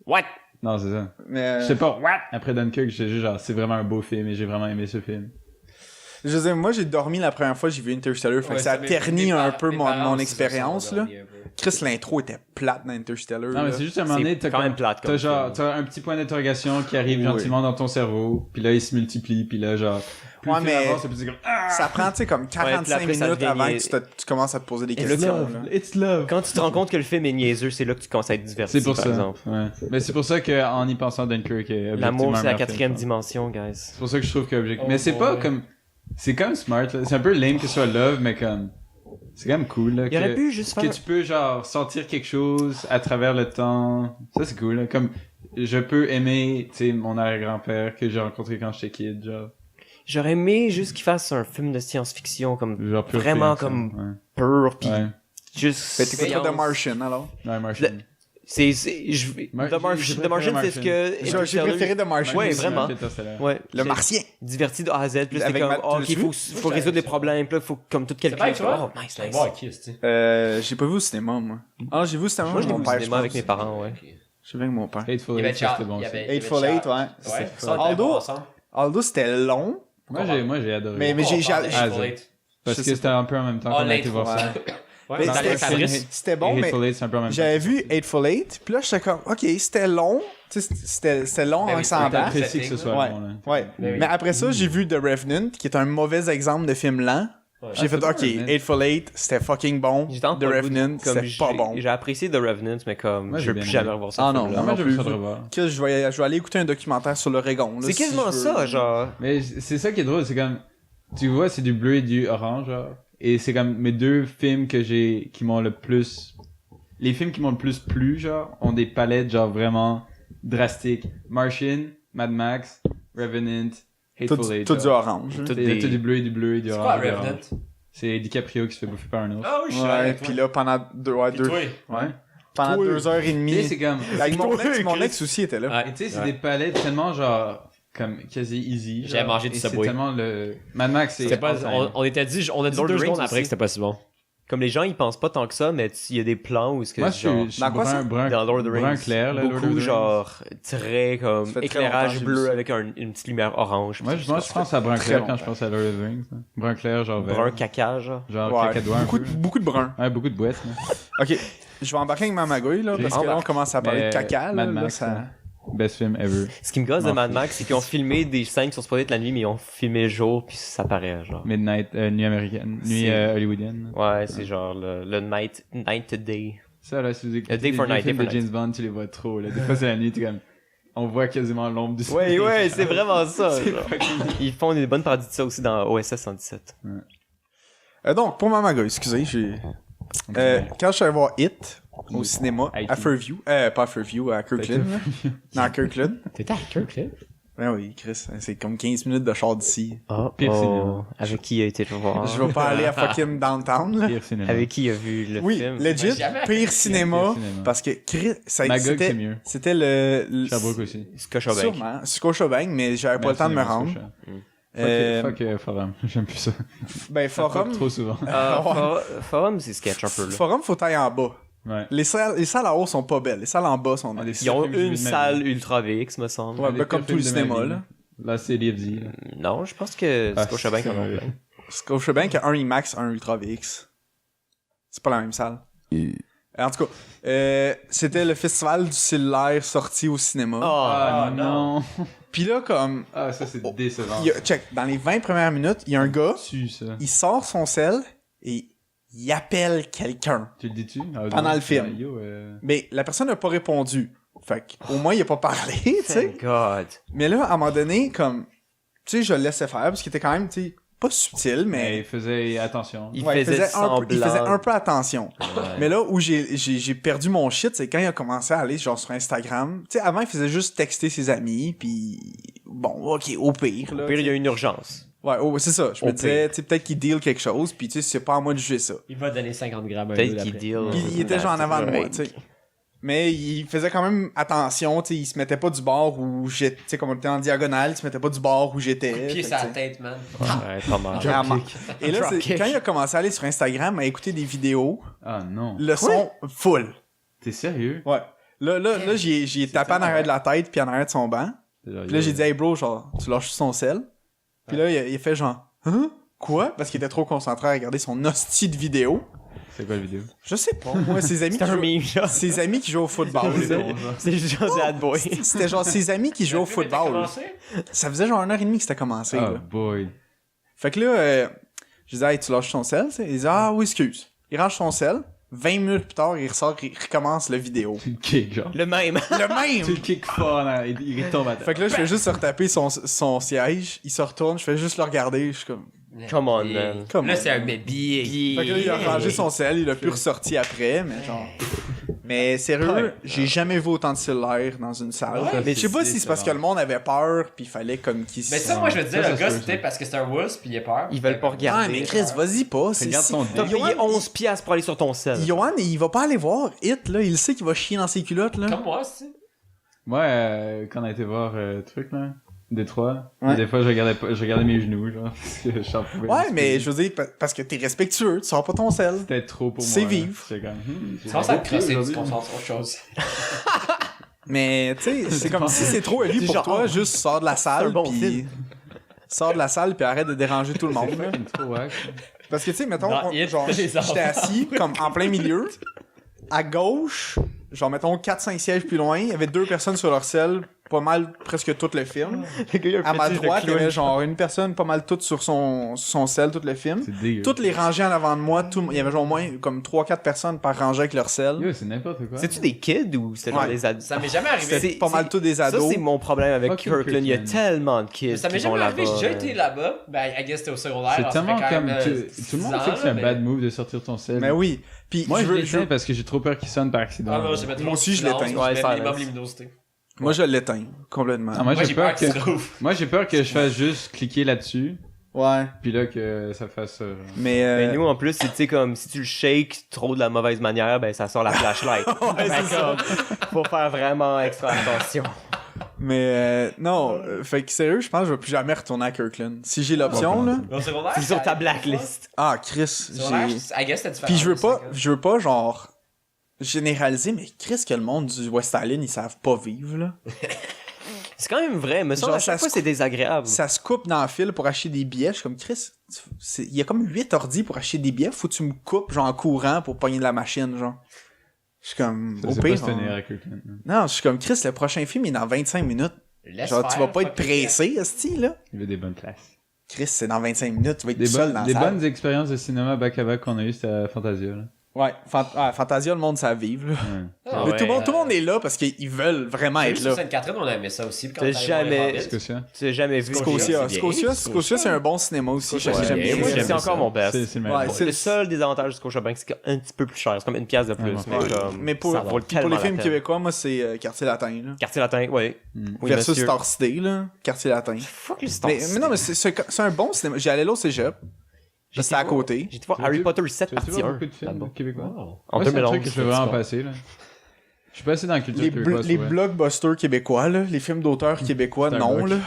What? Non, c'est ça. Mais Je sais pas, what? Après Dunkirk, j'étais juste genre, c'est vraiment un beau film et j'ai vraiment aimé ce film. je veux dire, moi j'ai dormi la première fois que j'ai vu Interstellar, fait que ça a terni un peu mon expérience là. Chris, l'intro était plate dans Interstellar. Non, mais là. c'est juste à un moment donné, C'est quand même plate t'as comme genre, film. t'as un petit point d'interrogation qui arrive Oui. gentiment dans ton cerveau, puis là, il se multiplie, puis là, genre, plus Ouais, le film mais- avance, plus c'est comme, ah! Ça prend, tu sais, comme puis 45 après, ça minutes devient avant niais- que tu commences à te poser des It's questions. love. là. It's love! Quand tu te rends compte que le film est niaiseux, c'est là que tu commences à être diverti, C'est pour par ça. exemple. Ouais. Mais c'est pour ça qu'en y pensant, Dunkirk est objectivement L'amour, un c'est la meilleur quatrième film. dimension, guys. C'est pour ça que je trouve que Oh, mais c'est pas ouais. comme, c'est quand même smart, là. C'est un peu lame que ce soit love, mais comme, c'est quand même cool, là. Il aurait pu juste Que faire... tu peux, genre, sentir quelque chose à travers le temps. Ça, c'est cool, là. Comme, je peux aimer, tu sais, mon arrière-grand-père que j'ai rencontré quand j'étais kid, genre. J'aurais aimé juste qu'il fasse un film de science-fiction comme Genre pur vraiment film, comme pur, pis Ouais. juste... Fait que t'écouteras séance. The Martian alors. Ouais, Martian. C'est... J'ai The Martian, préféré c'est ce que... J'ai Interstellar- préféré The Martian. Ouais, aussi. vraiment. Ouais. Le C'est Martien. Diverti de A à Z, puis là, Avec c'était comme, Matt- oh, tu ok, l'as faut résoudre des problèmes, puis là, faut comme tout calculer. C'est pas Oh, nice, Je vais nice. voir qui, est-ce J'ai pas vu au cinéma, moi. Ah, j'ai vu au cinéma Moi, je avec l'ai mon vu au père, cinéma je avec pense. mes parents, ouais. J'ai vu avec mon père. Hateful Il y avait Eight, ça, Charles. c'était bon, Il y ça. avait Hateful Eight, ouais. Ouais, C'est ça, on était Aldo- bon ensemble. Aldo, c'était long. Moi, j'ai adoré. Mais j'ai... Oh, Ah, Hateful ça. Eight. Parce je que sais c'était un peu en même temps qu'on a été voir ça. Ouais, Mais dans c'était- le Fabrice. C'était bon, mais Hateful Eight, c'est un peu en même temps. j'avais vu Hateful Eight, puis là, j'étais comme, ok, c'était long. Tu sais, c'était long Ben avant oui, que ça c'était embarque. T'apprécies que ce soit Ouais. bon, là. Ouais. Ben oui. Mais après ça, j'ai vu The Revenant, qui est un mauvais exemple de film lent. J'ai Ah, fait, c'est ok, pas Revenant. Hateful Eight, c'était fucking bon. J'étais en The pas le goût de- Revenant, comme c'était pas bon. J'ai apprécié The Revenant, mais comme, Moi, je j'ai veux bien plus aimé. jamais revoir ça. Ah non, Non, moi, non j'aime plus. ça de revoir. Que je vais aller écouter un documentaire sur l'Oregon. là, C'est si quasiment je veux. ça, genre. Mais c'est ça qui est drôle, c'est comme, tu vois, c'est du bleu et du orange, genre. Et c'est comme mes deux films qui m'ont le plus, les films qui m'ont le plus plu, genre, ont des palettes, genre, vraiment drastiques. Martian, Mad Max, Revenant, Hateful Eight. Tout du genre. orange. hein. Tout C'est des- tout du bleu et du bleu et du C'est orange. quoi et du Revenant? orange. C'est DiCaprio qui se fait bouffer par un ours. Ah oui, je suis Ouais, avec puis toi. là, pendant deux, Puis toi. pendant Toi. 2h30. Tu sais, c'est comme, Avec mon Toi, ex, mon Chris. ex aussi était là. Ouais. Et tu sais, c'est Ouais. des palettes tellement genre comme quasi easy. J'ai genre. mangé du Et c'est Subway. tellement le Mad Max c'est C'était pas, all-time. on était dit, on a dit Lord 2 of the secondes Rings après aussi. que c'était pas si bon. Comme les gens, ils pensent pas tant que ça, mais il y a des plans où ce que, Moi genre, je suis Dans quoi ça? brun dans Lord of the brun Rings, clair là, Lord of the beaucoup, Rings. genre, très, comme, Ça fait très éclairage longtemps que j'ai vu bleu ça. avec une petite lumière orange. Moi puis je pense à brun Très clair longtemps. quand je pense à Lord of the Rings. Là. Brun clair genre vert. brun caca, genre. Genre Ouais, cacadois un beaucoup, peu. beaucoup de brun. Ouais, beaucoup de boîtes. là. Ok, je vais embarquer avec ma magouille, là, parce que là, on commence à parler Mais de caca. Là, Mad là, Max, ça... là. Best film ever. Ce qui me gosse de M'en Mad fous. Max, c'est qu'ils ont filmé des scènes qui sont supposées être la nuit, mais ils ont filmé le jour, puis ça paraît, genre. Midnight nuit américaine, nuit C'est- hollywoodienne. Ouais, c'est genre le night to day. Ça là si vous écoutez A Day les for vieux Night, films Day de for James Bond, tu les vois trop là. Des fois c'est la nuit, t'es comme on voit quasiment l'ombre du soleil. Ouais, c'est vraiment ça. C'est genre. fucking- Ils font des bonnes parodies de ça aussi dans OSS 117. Donc, pour ma magouille, excusez, quand je suis allé voir Hit au cinéma, IT. à Fairview, pas à Fairview, à Kirkland. là. Non, à Kirkland. T'étais à Kirkland? Ben oui, Chris, c'est comme 15 minutes de char d'ici. Oh, Pire cinéma. Avec qui a été le voir? Je vais pas aller à fucking downtown, là. Pire cinéma. Avec qui a vu le Oui, film? legit, Mais jamais à pire cinéma, Pire cinéma. parce que Chris, Magog c'est c'était, mieux. c'était le Sherbrooke aussi. Scotiabank. sûrement, Scotiabank, mais j'avais pas le temps de me rendre. Fuck Forum, j'aime plus ça. Ben, Forum, Fuck trop souvent. Forum, c'est sketch un peu, là. Forum, faut aller en bas. Ouais. Les salles en haut sont pas belles, les salles en bas sont nice. Ils ont films que j'ai une vu de ma salle vie. Ultra VX, me semble. Ouais, Des ben, comme pires tout le films de ma cinéma, vie. là. Là, c'est Livesy. là. Non, je pense que Ah, Scotiabank en a c'est- plein. Scotiabank a un IMAX, un Ultra VX. C'est pas la même salle. En tout cas, c'était le festival du cellulaire sorti au cinéma. Ah non. Puis là, comme, Ah, ça c'est décevant. check, dans les 20 premières minutes, il y a un gars, Tu ça. il sort son sel et il appelle quelqu'un. Tu le dis-tu? Pendant le film. Mais la personne n'a pas répondu. Fait que, au moins, il a pas parlé, tu sais. Thank God. Mais là, à un moment donné, comme, tu sais, je le laissais faire parce qu'il était quand même, tu sais, pas subtil, Mais mais il faisait attention. Il ouais, faisait il faisait un peu attention. Ouais. Mais là où j'ai perdu mon shit, c'est quand il a commencé à aller genre sur Instagram. Tu sais, avant, il faisait juste texter ses amis, puis bon, ok, au pire, là. Au pire, il y a une urgence. Ouais, c'est ça. Je Au me disais, tu sais, peut-être qu'il deal quelque chose, puis tu sais, c'est pas à moi de juger ça. Il va donner 50 grammes à Peut-être eux qu'il d'après. deal. Puis il était genre en avant de moi, tu sais. Mais il faisait quand même attention, tu sais, il se mettait pas du bord où j'étais, tu sais, comme on était en diagonale, il se mettait pas du bord où j'étais. Pied Fait sur que, la tu sais, tête, man. Ouais, pas mal. clairement. Et là, Dropkick. quand il a commencé à aller sur Instagram, à écouter des vidéos, Ah non. le son full. T'es sérieux? Ouais. Là, j'ai tapé en arrière de la tête puis en arrière de son banc. Puis là, j'ai dit, hey bro, genre, tu lâches son sel. Puis là, il a fait genre, hein? Quoi? Parce qu'il était trop concentré à regarder son hostie de vidéo. C'est quoi la vidéo? Je sais pas, moi, ses amis C'est un qui meme, genre. ses amis qui jouent au football. C'est juste Sad Boy. C'était genre ses amis qui jouent au football. Ça faisait genre 1h30 que c'était commencé. Oh Là. boy. Fait que là, je disais, hey, tu lâches ton sel? Il dit, ah oui, excuse. Il range son sel. 20 minutes plus tard, il ressort, il recommence la vidéo. Tu le kick, genre. Le même. Le même! Tu le kick fort, là. Il tombe à terre. Fait que là, je fais juste se retaper son siège. Il se retourne, je fais juste le regarder. Je suis comme, Come on, man. come Là, on. c'est un bébé. Fait que là, il a rangé son sel, il a plus ressorti après, mais genre. Mais sérieux, j'ai jamais vu autant de cellulaires dans une salle. Ouais, Mais je sais pas si c'est parce que le monde avait peur, puis il fallait comme qu'il Mais ça, moi, je veux dire, Ça, le ça gars, se c'est peut, peut-être parce que c'est un wuss pis il a peur. Ils veulent pas regarder. Ah, mais Chris, vas-y pas. C'est Regarde si... ton T'as dick. payé 11 piastres pour aller sur ton sel. Johan, il va pas aller voir Hit, là. Il sait qu'il va chier dans ses culottes, là. Comme moi, c'est. Moi, quand on a été voir truc, là, Détroit, Ouais. des fois, je regardais mes genoux, genre, parce que j'en pouvais. Ouais, mais je veux dire, parce que t'es respectueux, tu sors pas ton sel. C'était trop pour moi. C'est là. vivre. J'étais comme, Tu commences à te crosser, tu aujourd'hui. te concentres sur autre chose. Mais, tu sais, c'est comme si c'est trop heavy C'est pour genre, toi, juste sors de la salle, un bon puis... film. Sors de la salle, puis arrête de déranger tout le monde, là. Fucking trop wack. Parce que, tu sais, mettons, Dans Hit, genre, les j'étais enfants. assis, comme en plein milieu. À gauche, genre, mettons, 4-5 sièges plus loin, il y avait 2 personnes sur leur selle, pas mal, presque tout le film. Le gars, il a un À ma fétiche de droite, il y clown. avait genre une personne pas mal toute sur son sel, tout le film. C'est dégueu. Toutes les rangées en avant de moi, il y avait genre au moins comme 3-4 personnes par rangée avec leur sel. Yo, c'est n'importe quoi. C'est-tu des kids ou c'était genre Ouais. des ados? Ça m'est jamais arrivé. C'était pas mal tous des Ça, ados. c'est mon problème avec Fucking Kirkland. Il y a Kirkland. tellement de kids Ça m'est qui vont jamais arrivé, là-bas. j'ai déjà été là-bas. Ben, I guess c'était au secondaire. C'est alors ça tellement fait quand comme. même, Tout le monde 6 sait que c'est un ans, bad mais- move de sortir ton sel. Mais oui. Puis Moi, je veux- l'éteins parce que j'ai trop peur qu'il sonne par accident. Ah non, j'ai Moi aussi, je l'éteins. Ouais, Ouais, ça minimum reste. luminosité. moi je l'éteins complètement. Ah, moi, Moi, j'ai peur qu'il se que. trouve. Moi, j'ai peur que je fasse juste cliquer là-dessus, Ouais. puis là, que ça fasse ça. Genre. Mais Ben, nous, en plus, c'est, tu sais, comme, si tu le shakes trop de la mauvaise manière, ben, ça sort la flashlight. c'est ça. Faut faire vraiment extra attention. non, fait que sérieux, je pense que je vais plus jamais retourner à Kirkland. Si j'ai l'option là. Au secondaire, C'est sur ta blacklist. Ah Chris, Secondaire, j'ai I guess c'était différent. puis je veux pas genre généraliser, mais Chris que le monde du West Island, ils savent pas vivre là. C'est quand même vrai, mais ça, Genre, à chaque ça fois, se c'est désagréable. Ça se coupe dans le fil pour acheter des billets, je suis comme Chris, il y a comme 8 ordi pour acheter des billets, faut que tu me coupes genre en courant pour pogner de la machine genre. Je suis comme Ça au sait pire. pas se tenir avec Kirkland. Non, je suis comme Chris, le prochain film il est dans 25 minutes. Laisse Genre tu faire, vas pas être fuck it. pressé, esti là. Il veut des bonnes places. Chris, c'est dans 25 minutes, tu vas être Des, tout seul dans la des salle. bonnes expériences de cinéma back-à-back qu'on a eu, c'était à Fantasia. Là. Ouais, Fantasia, le monde, ça vive, là. Ouais. Ah Mais ouais, tout le monde est là parce qu'ils veulent vraiment Même être sur là. Sainte-Catherine, on aimait ça aussi. T'as jamais- Qu'est-ce que c'est? Tu l'as jamais vu. Scotia, c'est bien. Scotia, c'est un bon cinéma aussi. Ouais, J'aime bien. moi, j'aime c'est encore ça. mon best. C'est le Ouais, meilleur. c'est- Le seul désavantage du Scotiabank, c'est un petit peu plus cher. C'est comme une pièce de plus. Ouais, mais, Ouais. comme, Mais pour, ça vaut pour tellement les la films peine. québécois, moi, c'est Quartier Latin, là. Quartier Latin, oui. Oui, Versus monsieur. Star City, là. Quartier Latin. Fuck le Star Mais City. non, mais c'est un bon cinéma. J'ai allé là au cégep. C'était à côté. J'ai été voir Tu vois, Harry tu- Potter 7 Tu as partie 1. beaucoup de films québécois? En Moi, c'est un 2011. truc que je veux vraiment passer, là. Je suis passé dans la culture québécoise. Les ouais. blockbusters québécois, là. Les films d'auteurs québécois, non, là.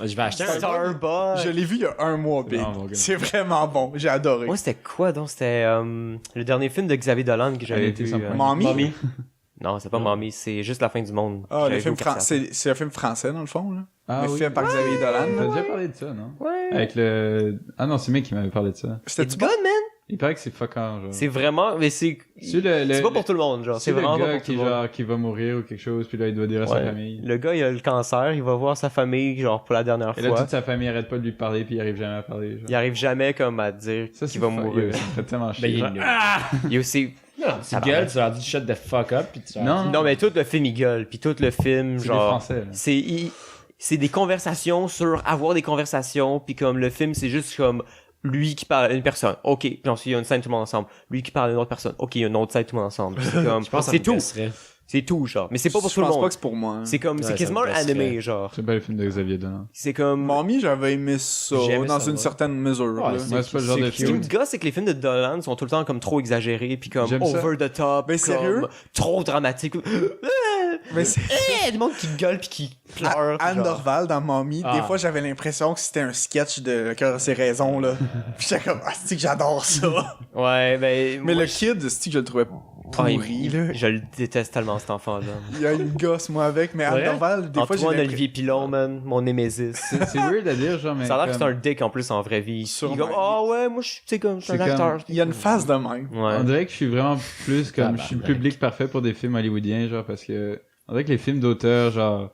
Je vais acheter un. Starbucks. Je l'ai vu il y a un mois, Big. vraiment bon, gars. C'est vraiment bon. J'ai adoré. Moi, c'était quoi donc? C'était le dernier film de Xavier Dolan que j'avais L'été vu. sans point. Mommy? Mommy. Non, c'est pas Mommy, c'est juste la fin du monde. Ah, J'avais le film vu au Quartier c'est un film français, dans le fond, là. Ah Mais oui. fait par Xavier Dolan. T'as là. déjà parlé de ça, non? Latin. Ouais. Avec le... Ah non, c'est mec qui m'avait parlé de ça. C'était It's good, man! Il paraît que c'est fuckant, genre. C'est vraiment, mais c'est C'est pas pour tout le monde, genre. C'est le vraiment pas gars pour tout qui, le monde. genre, qui va mourir ou quelque chose, puis là, il doit dire à sa Ouais. famille. Le gars, il a le cancer, il va voir sa famille, genre, pour la dernière Et là, fois. toute sa famille arrête pas de lui parler, puis il arrive jamais à parler. Genre. Il arrive jamais, comme, à dire Ça, qu'il va mourir. Ça me fait tellement Ben, chier. il est nul. Il y a aussi... Non, tu gueules, tu leur dis shut the fuck up, pis tu leur dis- Non, mais tout le film, il gueule, puis tout le film, C'est des genre... Français, là. C'est des conversations sur avoir des conversations, puis comme le film, c'est juste comme lui qui parle à une personne, ok, puis ensuite il y a une scène tout le monde ensemble, lui qui parle à une autre personne, ok, il y a une autre scène tout le monde ensemble. C'est comme, Je pense que ça c'est me tout. blesserait. C'est tout, genre. Mais c'est pas pour Je tout le pense monde. pas que c'est pour moi. C'est comme, c'est Ouais, quasiment ça me animé, genre. C'est pas le film de Xavier Dolan. C'est comme... Mommy, j'avais aimé ça, J'aimais dans ça, une ouais. certaine mesure. Ouais, là. Moi, c'est pas le genre de Ce qui me film. gosse, c'est que les films de Dolan sont tout le temps comme trop exagérés, puis comme J'aime ça. over the top, Mais comme sérieux? trop dramatique. Mais c'est... Du monde qui gueule puis qui pleure. Anne genre. Dorval dans Mommy, des Ah. fois j'avais l'impression que c'était un sketch de Cœur et ses raisons, là. Puis j'étais comme, ah, c'est que j'adore ça. Ouais, ben... Mais moi, le kid, c'est que je le trouvais pourri, là. je le déteste tellement, cet enfant-là. Il y a une gosse, moi, avec, mais Anne Ouais? Dorval, des fois j'ai Antoine l'impression... Olivier Pilon, man, mon némésis. C'est weird à dire, genre, mais. Ça a l'air que c'est comme- un dick en plus en vraie vie. Sûrement. Il est comme, ah ouais, moi je suis, tu sais, comme, je suis un C'est comme- acteur. Il y a une face de même. On Ouais. dirait que je suis vraiment plus comme. Je suis le Tabarnak. public parfait pour des films hollywoodiens, genre, parce que. On dirait que les films d'auteur, genre.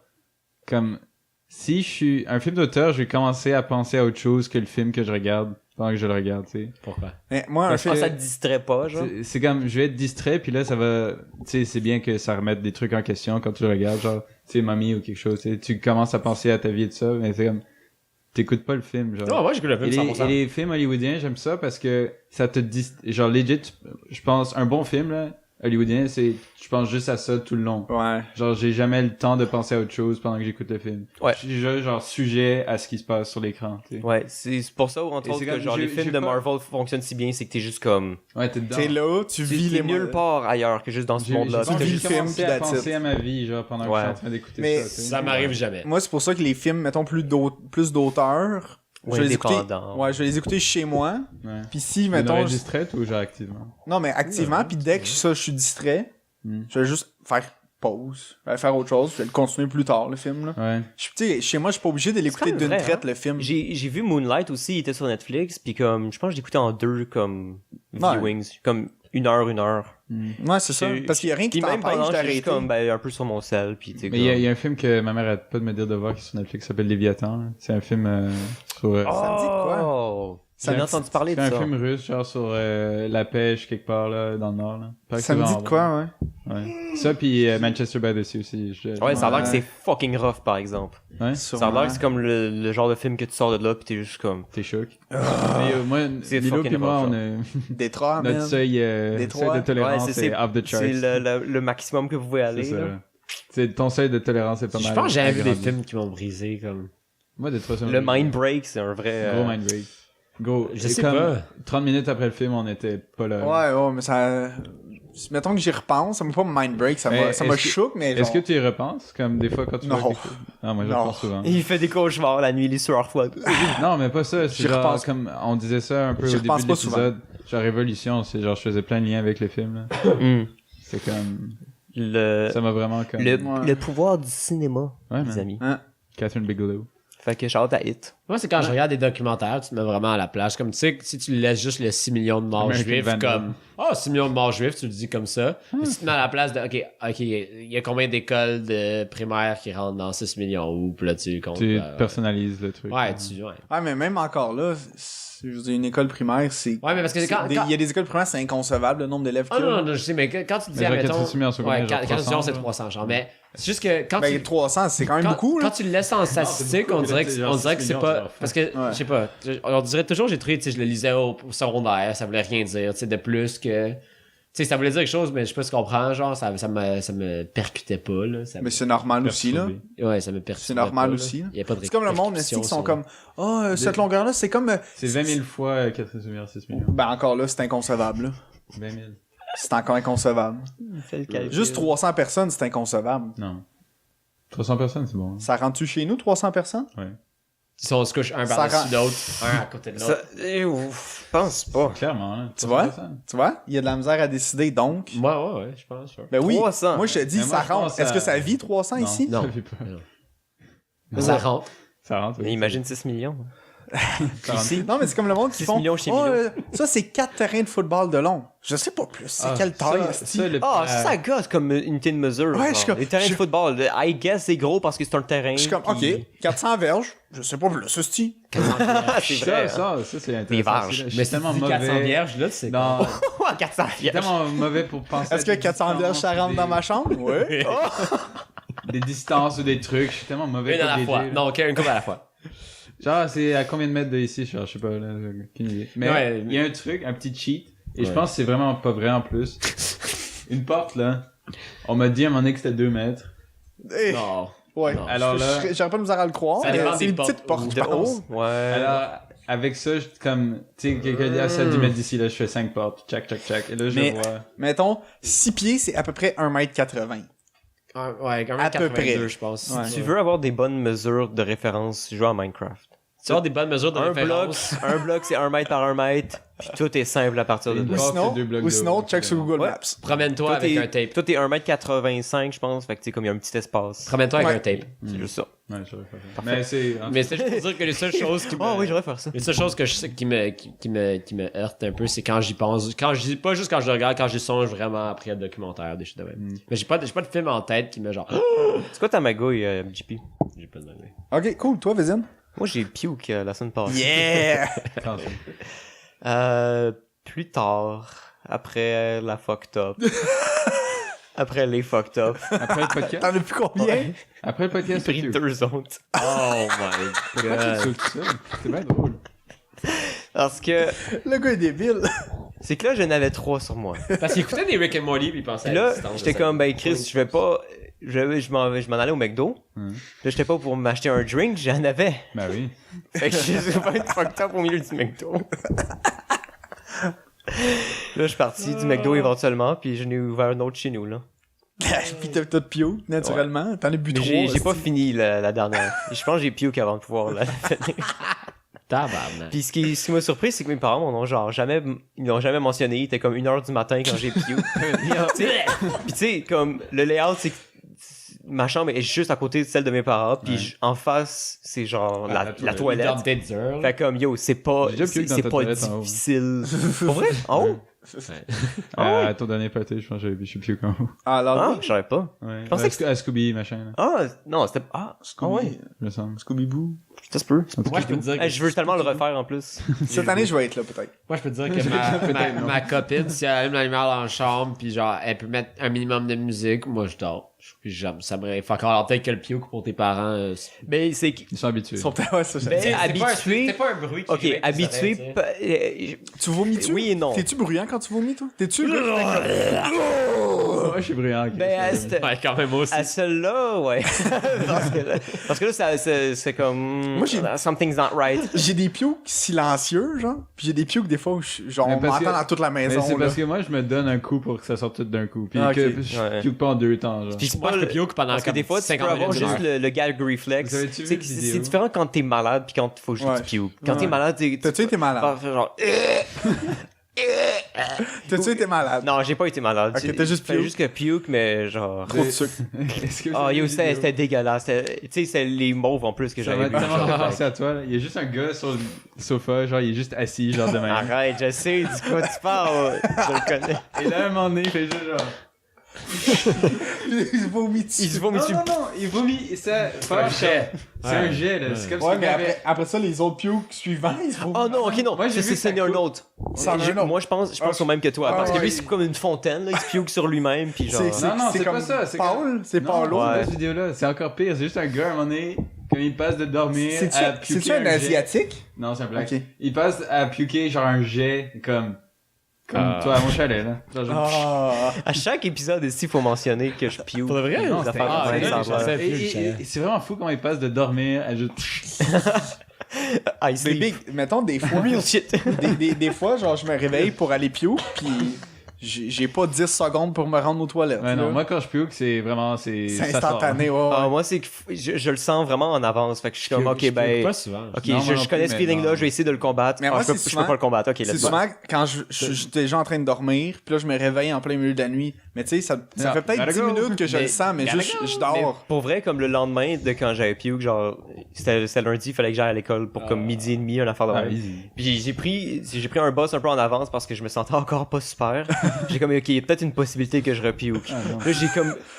Comme. Si je suis. Un film d'auteur, je vais commencer à penser à autre chose que le film que je regarde pendant que je le regarde, tu sais. Pourquoi? Mais moi, un Parce que film... ça te distrait pas, genre. C'est comme, je vais être distrait, puis là, ça va, tu sais, c'est bien que ça remette des trucs en question quand tu le regardes, genre, tu sais, mamie ou quelque chose, tu sais, tu commences à penser à ta vie et tout ça, mais c'est comme, t'écoutes pas le film, genre. Non, moi, j'écoute le Et film les, 100%. et les films hollywoodiens, j'aime ça parce que ça te genre, legit, je pense, un bon film, là, hollywoodien, c'est, je pense juste à ça tout le long. Ouais. Genre, j'ai jamais le temps de penser à autre chose pendant que j'écoute le film. Ouais. Je suis juste, genre, sujet à ce qui se passe sur l'écran, tu sais. Ouais, c'est pour ça, entre Et autres, c'est que comme- genre j'ai- les films j'ai de pas- Marvel fonctionnent si bien, c'est que t'es juste comme... Ouais, t'es dedans. T'es là, tu vis T'es les nulle part ailleurs que juste dans ce J'ai monde-là. j'ai pas Tu vis envie le de film, commencer puis à that's it. penser à ma vie, genre, pendant que Ouais. je suis en train d'écouter Mais ça, tu sais. Ça m'arrive jamais. Moi, c'est pour ça que les films, mettons, plus d'auteurs, Ou je vais les écouter... indépendants. Ouais, je vais les écouter chez moi. Ouais. Puis si, Mais mettons... distraite ou genre activement? Non, mais activement, puis dès que ça, je suis distrait, Hmm. je vais juste faire pause. Je vais faire autre chose, je vais le continuer plus tard, le film, là. Ouais. Tu sais, chez moi, je suis pas obligé de l'écouter quand même d'une vrai, traite, hein. le film. J'ai vu Moonlight aussi, il était sur Netflix, puis comme, je pense que je l'écoutais en 2 comme Ouais. viewings, comme 1 heure, 1 heure. Ouais, c'est ça. Parce qu'il y a rien qui Puis même t'empêche pendant, j'étais d'arrêter. juste comme, ben, un peu sur mon sel, puis tu sais, Mais il y a un film que ma mère arrête pas de me dire de voir qui est sur Netflix qui s'appelle Léviathan. Là. C'est un film sur... Oh! Ça me dit quoi? J'en ai entendu parler c'est de un ça. film russe, genre sur la pêche quelque part là, dans le nord. Là. Paraît que Ça c'est me dit vraiment de quoi, ouais? bon. Ouais. Ça, puis Manchester by the Sea aussi. Ouais, ça a l'air que Ouais. c'est fucking rough, par exemple. Ouais? Ça a l'air que c'est comme le genre de film que tu sors de là, pis t'es juste comme... T'es choc. Mais moi, C'est Milo fucking puis moi, rough, on a... Détroit, notre man. seuil, Détroit. seuil de tolérance Ouais, est off the charts. C'est le maximum que vous pouvez C'est aller, ça. là. là. C'est ton seuil de tolérance est pas mal. Je pense que j'ai jamais vu des agrandi. films qui m'ont brisé, comme. Moi, Détroit, ça m'a Le brisé. mind break, c'est un vrai... Gros mind break. Gros. Je et sais comme pas. 30 minutes après le film, on était pas là. Ouais, mais ça... Mettons que j'y repense, ça m'a pas mind break, ça Mais m'a est-ce que- choqué, mais Est-ce que genre... tu y repenses? Comme des fois quand tu Non. vois quelque chose? Ah, moi, je Non. repense souvent. Il fait des cauchemars la nuit, il est sur Earthwood. Non, mais pas ça. C'est J'y genre, repense. comme on disait ça un peu au J'y début repense de pas souvent. l'épisode. Genre, Révolution, c'est genre, je faisais plein de liens avec le film, là. C'est comme, ça m'a vraiment comme... Ouais. le pouvoir du cinéma, Ouais, les man. amis. Hein? Catherine Bigelow. Fait que shout à Hit. Moi, c'est quand je regarde des documentaires, tu te mets vraiment à la place. Comme tu sais, si tu laisses juste le 6 millions de morts American juifs, Vandal. comme, 6 millions de morts juifs, tu le dis comme ça. Mais si tu te mets à la place de, ok, il y a combien d'écoles de primaire qui rentrent dans 6 millions ou, puis là, tu comptes. Tu personnalises le truc. Ouais, là. ouais. Ouais, mais même encore là, je veux dire, une école primaire, c'est... Ouais, mais parce que quand. Il y a des écoles primaires, c'est inconcevable, le nombre d'élèves Ah qu'il y a. non, je sais, mais quand tu dis, Mais genre, admettons. quand tu te mets en secondaire, Ouais, genre quand tu dis 300, c'est genre. 300, genre. Mais c'est juste que quand Ben, tu. 300, c'est quand même beaucoup, Quand là. tu le laisses en statistique, on dirait que c'est pas. Parce que, je sais pas, on dirait toujours, j'ai trouvé, tu sais, je le lisais au secondaire, ça voulait rien dire, tu sais, de plus que. Tu sais, ça voulait dire quelque chose, mais je sais pas si tu comprends, genre, ça me percutait pas, là. Mais c'est normal aussi, là. Perturbé. Ouais, ça me percutait. C'est normal pas, là. aussi, là. Il y a pas de C'est comme le monde, répercussions qui sont sur- comme... cette longueur-là, c'est comme... C'est 20 000 fois Catherine Soumière, 6 millions. Ben, encore là, c'est inconcevable, là. 20 000. C'est encore inconcevable. Juste 300 personnes, c'est inconcevable. Non. 300 personnes, c'est bon. Ça rentre-tu chez nous, 300 personnes? Ouais. Ils sont, on se couche un Ça par-dessus rend- l'autre, un à côté de l'autre. Je pense pas. Clairement, là. Tu 300 vois? personnes. Tu vois? Il y a de la misère à décider, donc... Ouais, je pense. Sure. Ben oui. 300. Moi, je te dis, Mais moi, ça je pense rentre. Est-ce à- que ça vit 300 ici? Non, Non. ça fait pas. Mais ça rentre. Ça rentre. Mais oui. imagine 6 millions. Ça rentre. Non, mais c'est comme le monde qui 6 font... millions chez Oh, Milo. ça, c'est 4 terrains de football de long. Je sais pas plus. C'est Ah, quelle taille, ça, esti? ça, le- Ah, ça gosse comme unité de mesure. Ouais, genre. je suis comme- Les terrains de je- football, I guess c'est gros parce que c'est un terrain. Je suis comme, puis- OK, 400 verges. Je sais pas plus, esti. c'est vrai. ça, c'est Des intéressant. varges. Je suis Mais c'est tellement tellement 400 mauvais. vierges, là, c'est Non, hein. 400 je suis tellement mauvais pour penser. Est-ce que 400 verges, ça rentre dans ma chambre? Oui. Des distances ou des trucs, je suis tellement mauvais Une pour à la les fois. dire. Non, ok, une couple à la fois. Genre, c'est à combien de mètres de ici? Genre, je sais pas, là, j'ai aucune idée. Mais Ouais. il y a un truc, un petit cheat, et je Ouais. pense que c'est vraiment pas vrai en plus. Une porte, là, On m'a dit à un moment donné que c'était 2 mètres. Eh, Non. Ouais. Non. Alors là- J'aurais pas de misère à le croire. Ça dépend C'est des une petite porte, je De pense. haut? Ouais. Alors, avec ça, je comme, tu sais, quelqu'un dit, c'est à 10 mètres d'ici, là, je fais 5 portes, tchac, tchac, tchac. Et là, je Mais- vois. Mettons, 6 pieds, c'est à peu près 1m80. Ouais, quand même À peu 82, près. je pense. Ouais. Si tu veux avoir des bonnes mesures de référence, joue à Minecraft. Tu as des bonnes mesures de référence. Un bloc, c'est 1 mètre par 1 mètre, puis tout est simple à partir de Une Ou là. porte, sinon, c'est 2 blocs ou de sinon haut. check sur Google Ouais. Maps. Promène-toi Toi, avec t'es- un tape. Toi, t'es 1m85, je pense, fait que tu sais, comme il y a un petit espace. Promène-toi avec Ouais. un tape. C'est juste ça. Ouais, j'aurais pas fait. Mais c'est, Mais c'est juste pour dire que les seules choses qui me... Oh oui, j'aurais faire ça. Les seules choses que je sais qui me heurtent un peu, c'est quand j'y pense. Pas juste quand je le regarde, quand j'y songe vraiment après le documentaire, des choses de même. Mais j'ai pas de film en tête qui me genre. C'est quoi ta magouille, JP? J'ai pas de magouille. Ok, cool. Toi, Vézine? Moi, j'ai puke la semaine passée. Yeah! quand même. Plus tard, après la fucked up. Après les fucked up. Après le podcast? T'en as plus combien? Après le J'ai podcast, pris c'est 2 autres. Oh my Pourquoi tu god. sautes tout seul? C'est bien drôle. Parce que Le gars est débile. c'est que là, j'en avais 3 sur moi. Parce qu'il écoutait des Rick and Morty puis il pensait Puis à là, la distance. j'étais comme, ben Chris, je vais pas. Je m'en allais au McDo. Mhm. Là, j'étais pas pour m'acheter un drink, j'en avais. Ben oui. Fait que je suis pas fucked up au milieu du McDo. Là, je suis parti du McDo éventuellement, puis je n'ai ouvert un autre chez nous, là. Puis t'as de pio, naturellement. T'en as bu Mais 3. j'ai pas fini la dernière. Je pense que j'ai puke avant de pouvoir la finir. Tabarnak. Puis ce qui m'a surpris, c'est que mes parents m'en ont genre jamais, ils l'ont jamais mentionné. Il était comme 1h du matin quand j'ai puke. Puis tu sais, comme le layout, c'est que ma chambre est juste à côté de celle de mes parents, puis Ouais. en face, c'est genre Ah, la toilette. Dans peut-être dur. Fait comme yo, c'est pas J'ai déjà puke dans c'est ta pas toilette en haut. difficile. Pour vrai? En haut? À ton dernier party, je pense que je suis plus comme vous. Ah, alors, Ah, je savais pas. Ouais. pensais que À Scooby, machin, là. Ah, non, c'était ah, ouais. Je me semble. Scooby-Boo. Ça se peut. Moi, je peux te dire que Je veux tellement le refaire en plus. Cette année, je vais être là, peut-être. Moi, je peux te dire que ma copine, si elle allume la lumière dans la chambre, puis genre, elle peut mettre un minimum de musique, moi, je dors. Puis j'aime, ça me fait encore alors peut-être que le piouk pour tes parents. Mais c'est que Ils sont habitués. Ils sont peut-être, ouais, ça, Ben, j'allais dire. habitué. C'était pas un bruit qui OK, réveille tes habitué. oreilles, Tu vomis-tu? Oui et non. T'es-tu bruyant quand tu vomis, toi? T'es-tu là? Moi, je suis brillant. ok. Ben, à tu sais. cette- Ouais, quand même aussi. à celle-là, ouais. parce que là, c'est comme. Moi, j'ai- Something's not right. J'ai des pioques silencieux, genre. Puis j'ai des pioques, des fois, où genre, Mais on parce m'entend que- dans toute la Mais maison. c'est là. parce que moi, je me donne un coup pour que ça sorte tout d'un coup. Puis Ah, ok. que je Ouais. puke pas en 2 temps, genre. Puis c'est Moi, pas je peux piouk pendant parce que comme des fois, tu peux 50 avoir minutes, juste une heure. le gag reflex. Vous avez-tu C'est vu que une c'est vidéo? différent quand t'es malade puis quand il faut juste Ouais. que tu puke. Quand Ouais. t'es malade, T'as-tu été malade? faire genre. T'as-tu été malade? Non, j'ai pas été malade. Ok, t'as juste Fait puke. juste que puke, mais genre. Trop de sucre. Est-ce que vous Ah, avez yo, une vidéo? c'était dégueulasse. Tu sais, c'est les mauves en plus que Ça j'avais m'a vu. tellement genre, pensé à toi, là. Il y a juste un gars sur le sofa, genre, il est juste assis, genre, de même. Arrête, je sais du quoi tu parles. Je le connais. Et là, à un moment donné, il fait juste genre. Il vomit dessus. Il se vomit Non, dessus. non, non, il vomit, ça. Pas un jet. C'est un jet, là. C'est comme Ouais, si mais t'avais- après ça, les autres pioques suivants, ils se vomissent. Oh non, ok, non. Moi, j'ai vu C'est que ça un coupe. autre. Ça en a un autre. Moi, je pense au même que toi. Ah, Parce que ouais. lui, c'est comme une fontaine. Là. Il se pioque sur lui-même. Puis genre. Non, c'est pas ça, c'est Paul? C'est Non, Paulo? pas Ouais. cette vidéo-là. C'est encore pire. C'est juste un gars, à un moment donné, quand il passe de dormir à puker C'est-tu un jet. asiatique? Non, c'est un black. Ok. Il passe à puker genre un jet, comme Ah. toi à mon chalet, là. Genre, genre- Ah. À chaque épisode ici, il faut mentionner que je pioque. Pour de vrai? Non, Non, des c'était- affaires ah, comme ouais, ça, je ça savais. va. Et c'est vraiment fou comment il passe de dormir à juste. I Mais sleep. big, mettons des fois, Real shit. des fois, genre, je me réveille pour aller pio, puis j'ai pas 10 secondes pour me rendre aux toilettes. Ouais, non, là. moi quand je puke, c'est vraiment. C'est ça sort. instantané, ouais. Ah, moi, c'est que je le sens vraiment en avance. Fait que je suis comme, ok, Je piouk ben. pas souvent. Ok, Non, moi je non connais plus, ce mais feeling-là, non. je vais essayer de le combattre. Mais moi, je peux c'est je peux pas souvent- le combattre. Ok, C'est let's go. souvent quand je suis déjà en train de dormir, puis là, je me réveille en plein milieu de la nuit. Mais tu sais, ça Non, fait peut-être gotta 10 go. minutes que je Mais- le sens, mais gotta juste, go. je Mais dors. pour vrai, comme le lendemain de quand j'avais puke, genre, c'était lundi, il fallait que j'aille à l'école pour comme midi et demi, une affaire de Ah, même. easy. Puis j'ai pris un boss un peu en avance parce que je me sentais encore pas super. J'ai comme, ok, il y a peut-être une possibilité que je repuke. Ah, non. Là,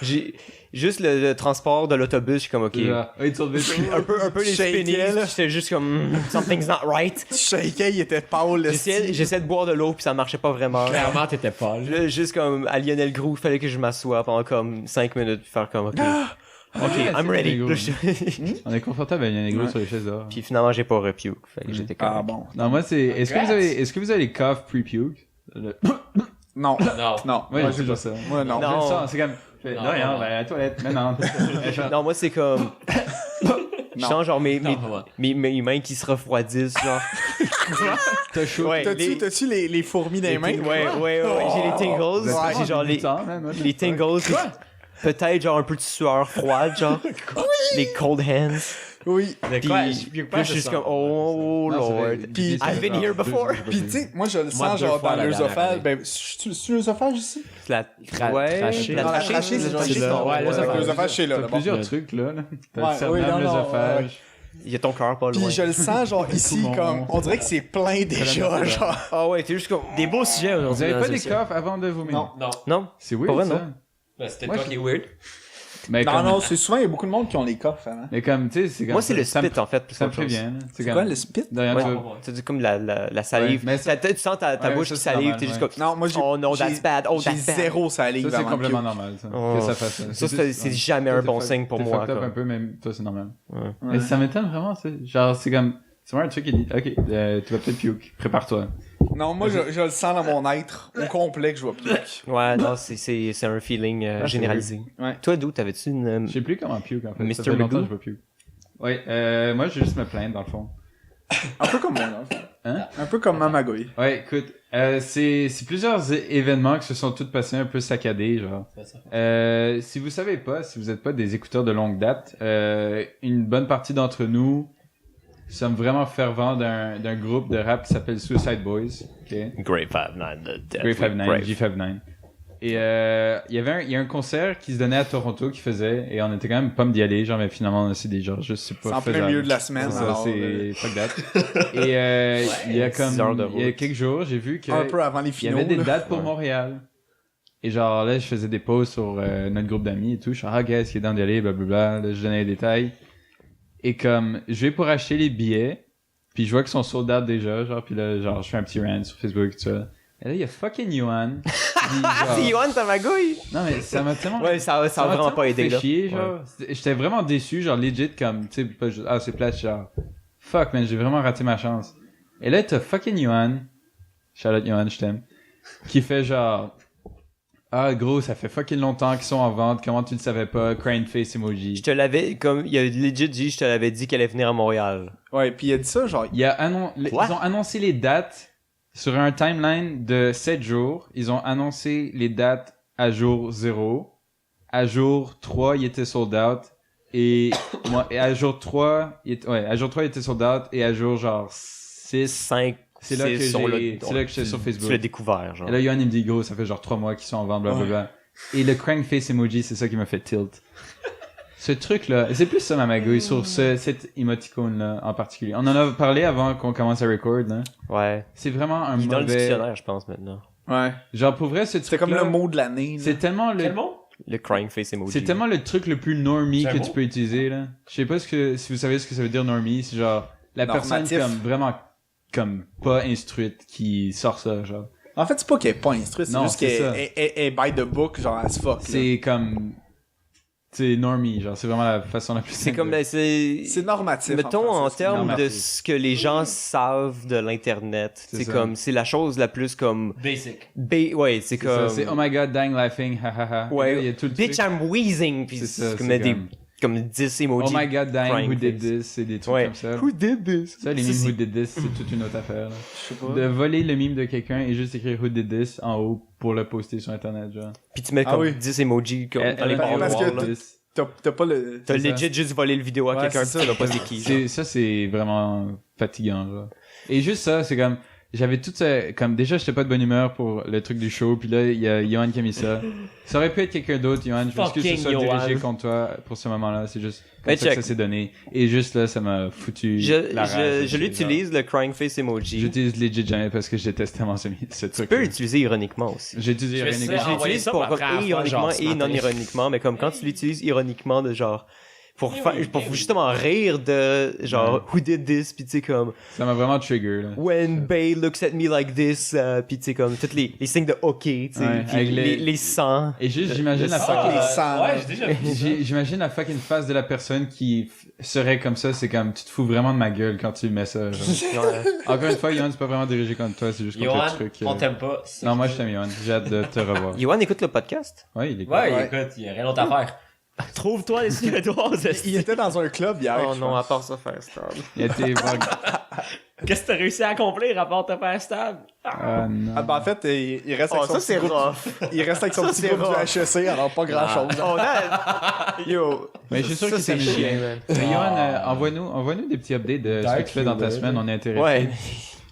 j'ai juste le transport de l'autobus, je suis comme, ok. Genre, oui, tu te Un peu les Shaké, spinning, là. j'étais juste comme, something's not right. Tu shakeais, il était pâle, le J'essayais de boire de l'eau puis ça marchait pas vraiment. Clairement, t'étais pas là. Là, juste comme à Lionel Groux, il fallait que je m'assoie pendant comme 5 minutes puis faire comme, ok, I'm ready. Lionel Là, je- On est confortable avec un gros Ouais. sur les chaises dehors. Puis finalement, j'ai pas repuke. Fait que j'étais comme. Ah bon. Non, moi, c'est. Est-ce que vous avez les cough pre-puke? Non. Non. Non. Ouais, Moi, c'est j'ai toujours pas ça. Moi, non. Non. C'est ça, c'est comme... Non, Non, non. ben, à la toilette. Mais non. Non, moi, c'est comme... Je Non. sens genre mes mains qui se refroidissent, genre. T'as chaud. Ouais, T'as-tu les fourmis dans les mains? Ouais, j'ai les tingles. J'ai genre les tingles. Peut-être genre un peu de sueur froide, genre. Les cold hands. Oui. Puis je suis juste comme, oh lord. Puis I've been here before. Puis tu sais, moi je le Moi, sens deux genre fois dans la l'œsophage. dernière Ben, c'est l'œsophage ici? La trachée. la Non, la trachée, trachée, c'est c'est là. là. Ouais, l'œsophage. L'œsophage, c'est là. T'as d'abord. plusieurs trucs, là. T'as Ouais, le cerveau, oui, non, non, l'œsophage. Il y a ton cœur pas loin. Puis je le sens genre ici Poumon. comme on dirait que c'est plein déjà genre. Ah ouais, t'es juste comme... Des beaux sujets Vous aujourd'hui. avez dans pas ce des sujet. coffres avant de vomir? Non. Non. Non. C'est weird, Pas vrai, ça. non. Ben, c'était Moi, toi je- qui est weird. Mais Non, comme... non, c'est souvent il y a beaucoup de monde qui ont les coffres avant. Mais comme, tu sais, c'est comme... Moi, c'est le ça me- spit, en fait. plus Ça me qu'autre chose. prévient, là. C'est quoi le spit? Derrière Ouais. toi. C'est comme la salive. Ouais, mais ça- Tu sens ta Ouais, bouche ça, qui c'est salive, normal, t'es juste ouais. comme... Non, moi j'ai Oh no, that's bad. Oh, j'ai that's bad. zéro salive Ça, c'est avant de complètement puke. normal, ça. Oh. Que ça fasse ça. Ça, juste- c'est jamais toi, un t'es bon fuck- signe pour t'es moi, fucked up quoi. un peu, mais toi, c'est normal. Ouais. Mais ça m'étonne vraiment, ça. Genre, c'est comme... C'est vraiment un truc qui dit, ok, tu vas peut-être puke, prépare-toi. Non, moi je le sens dans mon être au complet que je vois puke. Ouais, non, c'est un feeling c'est généralisé. Ouais. Toi, d'où t'avais-tu une... Je sais plus comment puke, en fait. Mr. Ça fait longtemps Magoo? que je vois puke. Ouais, moi, je vais juste me plaindre, dans le fond. Un peu comme moi, là. Hein? Un peu comme Mamagouille. Ouais, écoute, c'est plusieurs événements qui se sont tous passés un peu saccadés, genre. C'est ça. Si vous savez pas, si vous êtes pas des écouteurs de longue date, une bonne partie d'entre nous sommes vraiment fervents d'un groupe de rap qui s'appelle Suicide Boys. Okay? Grave 5-9, the death Grave 5-9, Grave. G59. Et il y a un concert qui se donnait à Toronto qui faisait, et on était quand même pas d'y aller, genre, mais finalement on a décidé, genre, je sais pas. C'est en plein faisable. milieu de la semaine, C'est ça, alors, c'est fuck that. Et il y a 6 heures de comme, il y a route. quelques jours, j'ai vu que un peu avant les il y finaux. avait des là. dates pour Ouais. Montréal. Et genre là, je faisais des posts sur notre groupe d'amis et tout. Je suis ah, guys, qui est dans d'y aller, blablabla. Là, je donnais les détails. Et comme, je vais pour acheter les billets. Puis je vois qu'ils sont sold out déjà, genre. Puis là, genre, je fais un petit rant sur Facebook et tout ça. Et là, il y a fucking Yuan. Ah, c'est Yohan Tamagouille! Non, mais ça m'a tellement... Ouais, ça a m'a vraiment tellement pas aidé, fait là. chier, genre. J'étais vraiment déçu, genre legit, comme, tu sais, pas juste, ah, c'est plate, genre, fuck, man, j'ai vraiment raté ma chance. Et là, t'as fucking Yuan, shout out Yuan, je t'aime, qui fait genre, ah, gros, ça fait fucking longtemps qu'ils sont en vente, comment tu le savais pas, crying face emoji. Je te l'avais, comme, il a legit dit, je te l'avais dit qu'elle allait venir à Montréal. Ouais, puis il a dit ça, genre, Il y a Quoi? ils ont annoncé les dates sur un timeline de 7 jours. Ils ont annoncé les dates à jour 0. À jour 3, il était sold out. Et, et à jour 3, il était sold out. Et à jour genre 6, 5, c'est là que j'étais sur Facebook. Tu l'as découvert, genre. Et là, Yohan, il me dit, gros, ça fait genre 3 mois qu'ils sont en vente, blablabla. Et le crank face emoji, c'est ça qui m'a fait tilt. Ce truc-là, c'est plus ça ma magouille sur cette émoticône-là en particulier. On en a parlé avant qu'on commence à record, là. Ouais. C'est vraiment un Il est dans le mauvais... dictionnaire, je pense, maintenant. ouais. Genre, pour vrai, ce C'était truc-là... comme le mot de l'année. là. C'est tellement le... Quel mot? Le crying face emoji. C'est tellement le truc le plus normie C'est un que mot? tu peux utiliser, là. Je sais pas si vous savez ce que ça veut dire normie. C'est genre, la Normatif. personne comme vraiment, comme pas instruite qui sort ça, genre. En fait, c'est pas qu'elle est pas instruite, c'est Non, juste c'est qu'elle ça. est by the book, genre as fuck. là. C'est comme... C'est normie, genre. C'est vraiment la façon la plus C'est simple comme, de- C'est normatif. mettons en français, termes de normatif. ce que les gens savent de l'internet, C'est c'est ça. comme, c'est la chose la plus comme, Basic. ouais, c'est C'est comme, ça, c'est oh my god, dying laughing, ha ha ha. ouais, Et là, il y a tout le bitch truc. I'm wheezing, puis C'est ça, c'est comme c'est des, comme 10 emojis. Oh my god, dying, crying who did face. this? C'est des trucs Ouais. comme ça. Who did this? Ça, les Ça, memes c'est- who did this, c'est toute une autre affaire, là. Je sais pas. De voler le meme de quelqu'un et juste écrire who did this en haut pour le poster sur internet, genre. Puis tu mets Ah comme oui. 10 emojis comme dans les barres parce noires, que là. This. T'as pas le. T'as c'est ça. legit juste volé le vidéo à Ouais, quelqu'un, c'est pis tu ça. sais pas c'est qui, genre. Ça, c'est vraiment fatigant, genre. Et juste ça, c'est comme, j'avais tout ça, comme, déjà, j'étais pas de bonne humeur pour le truc du show, puis là, il y a Yohan qui a mis ça. Ça aurait pu être quelqu'un d'autre, Yohan, je m'excuse que ce soit Fucking dirigé Yohan. contre toi pour ce moment-là, c'est juste comme Mais ça que check. ça s'est donné. Et juste là, ça m'a foutu la rage. Je l'utilise, le crying face emoji. J'utilise legit jamais parce que je déteste tellement ce Tu truc. peux l'utiliser ironiquement aussi. J'ai utilisé Je vais ironiquement. essayer. Je envoyé l'utilise ça pour pour la comme première et fois, ironiquement genre, ce et matin. non ironiquement, mais comme quand tu l'utilises ironiquement de genre pour justement rire de genre who did this, puis tu sais comme Ça m'a vraiment trigger, là. when Bay looks at me like this, puis tu sais comme tous les signes de OK, tu sais, Ouais, puis avec les sangs. Et juste, j'imagine la fuck les fucking... sangs. Ouais, j'ai déjà vu. J'imagine la fucking face de la personne qui serait comme ça, c'est comme, tu te fous vraiment de ma gueule quand tu mets ça, genre. Ouais. Encore une fois, Yohan, c'est pas vraiment dirigé contre toi, c'est juste contre Johan, le truc. on t'aime pas. Non, moi, je t'aime, Yohan. J'ai hâte de te revoir. Yohan écoute le podcast. Ouais, il est cool. Ouais, écoute, il y a rien d'autre à faire. Trouve-toi les Suédoises. Il était dans un club hier. Oh je non, à pense. part ça, faire stable. Il a été voir... Qu'est-ce que t'as réussi à accomplir à part te faire stable? Ah, non. Ah, ben, en fait, il reste Oh, avec son ça petit c'est groupe. rough. Il reste avec son Ça, petit c'est groupe rough. du HEC, alors pas grand chose. Oh, là, yo. Mais je suis sûr Ça, que c'est c'est chiant, bien. man. Mais Yohan, envoie-nous des petits updates de ce que tu fais dans ta semaine, on est intéressés. Ouais.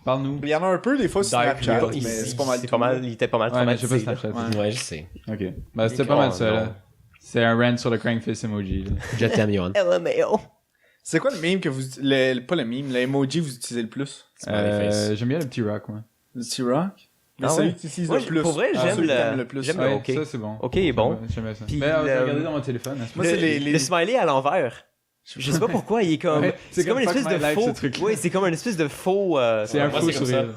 Parle-nous. Il y en a un peu des fois sur Dark Snapchat, Blue, mais c'est pas mal. C'est tout. pas mal, il était pas mal Ouais, mais je sais traumatisé. pas Snapchat. Ouais. Ouais, je sais. Ok. Ben, c'était pas mal ça, non. là. C'est un rant sur le crankface emoji, là. Je t'aime, Johan. LMAO. C'est quoi le meme que vous... pas le meme, l'emoji que vous utilisez le plus? J'aime bien le petit rock, moi. Le T-Rock? Mais Ah celui ouais? que tu utilises Moi, le plus. pour vrai, Ah, j'aime celui que le- t'aimes le plus. j'aime Ouais, ok. ça c'est bon. Ok, il est bon. J'aimais ça. Puis Mais le- j'ai regardé dans mon téléphone. hein, c'est Moi, pas- c'est les... Le smiley à l'envers. Je sais pas pourquoi, il est comme... Ouais, c'est comme une fuck espèce de my life, faux... ce truc-là. Ouais, c'est comme une espèce de faux... C'est un moi, faux c'est comme sourire.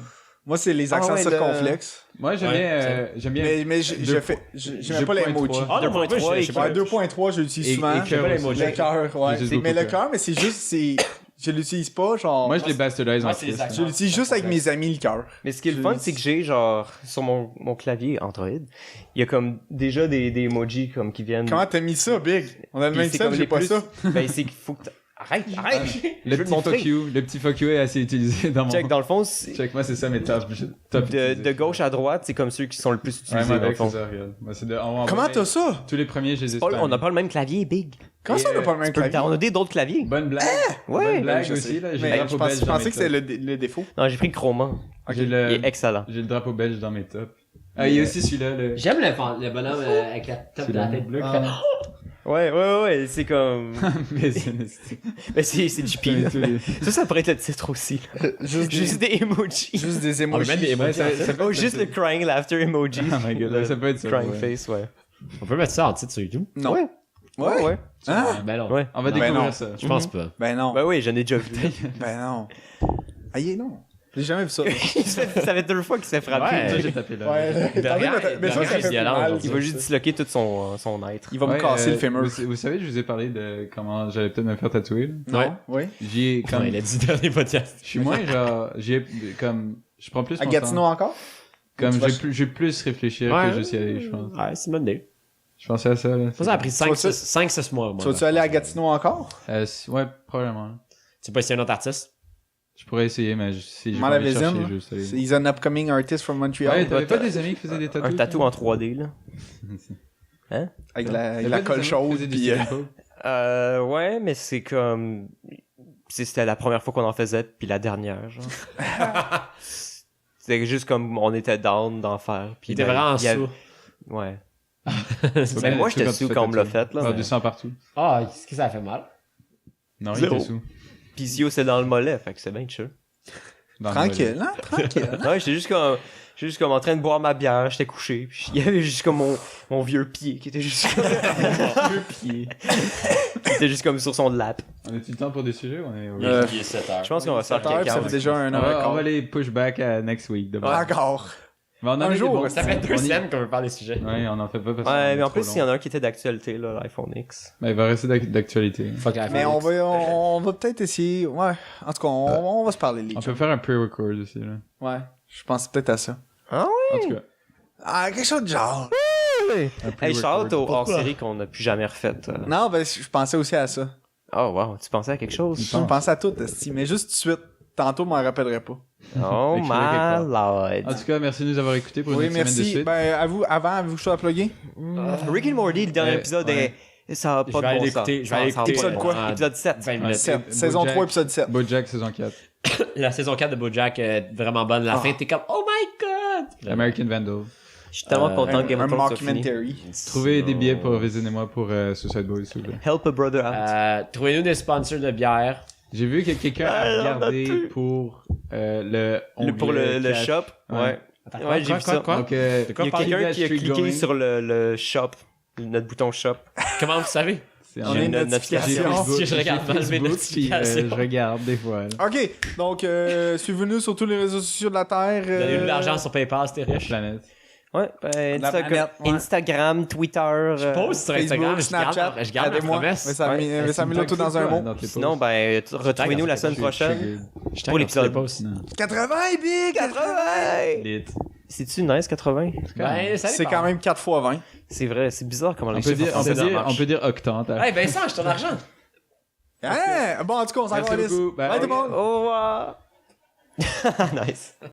Moi, c'est les Ah accents ouais, le- circonflexes. Moi, j'aime Ouais, bien... J'aime bien... Mais j'aime pas l'emoji. 2.3. Ah, 2.3, je sais pas. Ouais, 2.3, je l'utilise Et- souvent. et cœur pas aussi. l'emoji. Le cœur, ouais. J'utilise Mais beaucoup le cœur, mais c'est juste... Je l'utilise pas, genre... Moi, je les bastardise en Moi, c'est les plus. accents. Je l'utilise juste avec mes amis, le cœur. Mais ce qui est le Je- fun, c'est que j'ai, genre, sur mon clavier Android, il y a comme déjà des emojis comme qui viennent... Comment t'as mis ça, Big? On a le Puis même c'est seul, comme j'ai les pas plus- ça. Ben, c'est qu'il faut que... Arrête! Je Le veux te petit montrer. fuck you. Le petit fuck you est assez utilisé dans mon... Check, dans le fond, c'est- Check, moi, c'est ça mes top de utilisés. gauche à droite, c'est comme ceux qui sont le plus Ouais, utilisés, moi, dans le avec, fond. c'est ça, regarde. Moi, c'est de... on va Comment envoyer- t'as ça? Tous les premiers, je les ai Paul, on n'a spammés. pas le même clavier, Big. Comment ça, on a pas le même clavier? On a d'autres claviers. Bonne blague. Ouais. Bonne blague je aussi, sais. là. J'ai Mais le drapeau je belge dans pensais mes que c'était tops. le défaut. Non, j'ai pris Chroma. J'ai Il est le... excellent. J'ai le drapeau belge dans mes tops. Ah, il y a aussi celui-là, le... J'aime le bonhomme avec la top de la tête bleue. qui fait- Ouais, c'est comme... Mais c'est une esti. Ben, c'est JP, là. Ça pourrait être le titre aussi, là. Juste des emojis. Juste des On peut emojis. mettre des Ouais, emojis. ça peut Oh, être juste le crying laughter emoji. Oh my god, ça peut être ça. Crying ouais. face, ouais. On peut mettre ça en titre sur YouTube. Non. Ouais. Ouais. Hein? Ben non. Ouais. On va Ben découvrir non. ça. Je pense pas. Ben non. Ben oui, j'en ai déjà vu. Ben non. Aïe, non. J'ai jamais vu ça. Ça fait 2 fois qu'il se fait frapper. Ouais. Ça, j'ai tapé là. Ouais. Derrière, Mais ça fait violent, mal. genre. Il va juste disloquer tout son être. Il va me Ouais, casser le fémur. Vous savez, je vous ai parlé de comment j'allais peut-être me faire tatouer. Là. Non? Oui. J'ai comme... Il a dit dans les podcasts. Je suis moins genre... J'ai comme... Je prends plus À mon Gatineau temps. encore? Comme Tu vas- j'ai plus réfléchir Ouais. que juste y aller, je pense. Ouais, c'est une bonne idée. Je pensais à ça, là. Ça a pris Tu vas- 5-6 mois. moi, Tu vas-tu là. aller à Gatineau encore? Ouais, probablement. Tu peux essayer un autre artiste? Je pourrais essayer, mais si j'ai M'en pas envie de avais chercher, une. juste aller. He's an upcoming artist from Montreal. Ouais, t'avais pas des amis qui faisaient des tatous? Un tatou en 3D, là. Avec T'avais la pas colle des amis qui chaude. faisaient du Puis, steampunk? Ouais, mais c'est comme... C'était la première fois qu'on en faisait, puis la dernière, genre. C'était juste comme on était down d'en faire. Puis Il était ben, vraiment il y avait- sous. Ouais. C'est Ben, bien, moi, tu sais, j'étais quand tu sous fais quand on me l'a tatouer. fait, là. Ah, mais- du sang partout. Ah, est-ce que ça a fait mal? Non, il Zéro. était sous. Puis Zio, c'est dans le mollet, fait que c'est bien chill. Dans le Tranquille, hein? Tranquille. Ouais, j'étais juste comme en train de boire ma bière, j'étais couché, puis il y avait juste comme mon vieux pied qui était juste comme... mon vieux pied. Qui était juste comme sur son lap. On a-tu le temps pour des sujets? On est... Il est 7 heures. Je pense qu'on va faire Ça fait quelqu'un. déjà un On heure. va, on va les push back à next week. d'abord. Encore. Mais on en Un a des jour, bons. Ça fait 2 On y- semaines qu'on veut parler des sujets. Ouais, on en fait pas parce que Ouais, c'est mais en trop plus, il y en long. a un qui était d'actualité, là, l'iPhone X. Ben, il va rester d'actualité. Fuck la Mais on va peut-être essayer. Ouais. En tout cas, on va se parler les On gens. peut faire un pre-record aussi, là. Ouais. Je pense peut-être à ça. En tout cas. Ah, quelque chose de genre. un Hey, pre-record. Charlotte au hors-série qu'on n'a plus jamais refaite. Non, ben, je pensais aussi à ça. Oh, wow, tu pensais à quelque chose? Je pensais à tout, esti, mais juste tout de suite. Tantôt, je m'en rappellerai pas. Oh Écrivez quelque my lord. En tout cas, merci de nous avoir écoutés pour Oui, une semaine de merci. suite. Ben, à vous, avant, avez-vous chose à plugger? Rick and Morty, le dernier Ouais, épisode, ouais. ça a Je pas vais de aller bon l'écouter, sens. je vais aller Ça a écouter. pas de Épisode quoi? Épisode 7. 20 minutes. 7. Bojack. Saison 3, épisode 7. Bojack, saison 4. La saison 4 de Bojack est vraiment bonne. La fin, t'es comme, oh my god! American Vandal. Je suis tellement content que Game Un of Thrones soit fini. mockumentary. Trouvez des billets pour Visionnez-moi pour Suicide Boys, s'il vous plaît. Help a brother out. Trouvez-nous des sponsors de bière. J'ai vu que quelqu'un a Ah, on a regardé plus. pour Pour le cash. shop. Ouais. Ouais. Attends, Ouais, j'ai vu ça. Donc, Il y a quelqu'un qui a cliqué sur le shop, notre bouton shop. Comment vous savez? On a une notification. Si je regarde mal mes notifications. Je regarde des fois. Là. OK, donc suivez-nous sur tous les réseaux sociaux de la Terre. Donnez-nous de l'argent sur PayPal, c'était riche. Planète. Ouais, ben, La planète, ouais. Instagram, Twitter. Je pose sur Instagram, Snapchat, je garde ma aidez-moi. promesse. Mais ça met le tout dans un mot. Sinon, ben, retrouvez-nous la semaine prochaine pour l'épisode. 80, Big! 80! Lit. C'est-tu nice, 80? Ben, ça C'est dépend. quand même 4 x 20. C'est vrai, c'est bizarre comment les On peut chiffres dire, en français, ça marche. on peut dire octante. Hey, Vincent, je ton argent. Hein? Bon, en tout cas, on s'en Merci va. beaucoup. Bye tout le monde! Au revoir! Nice.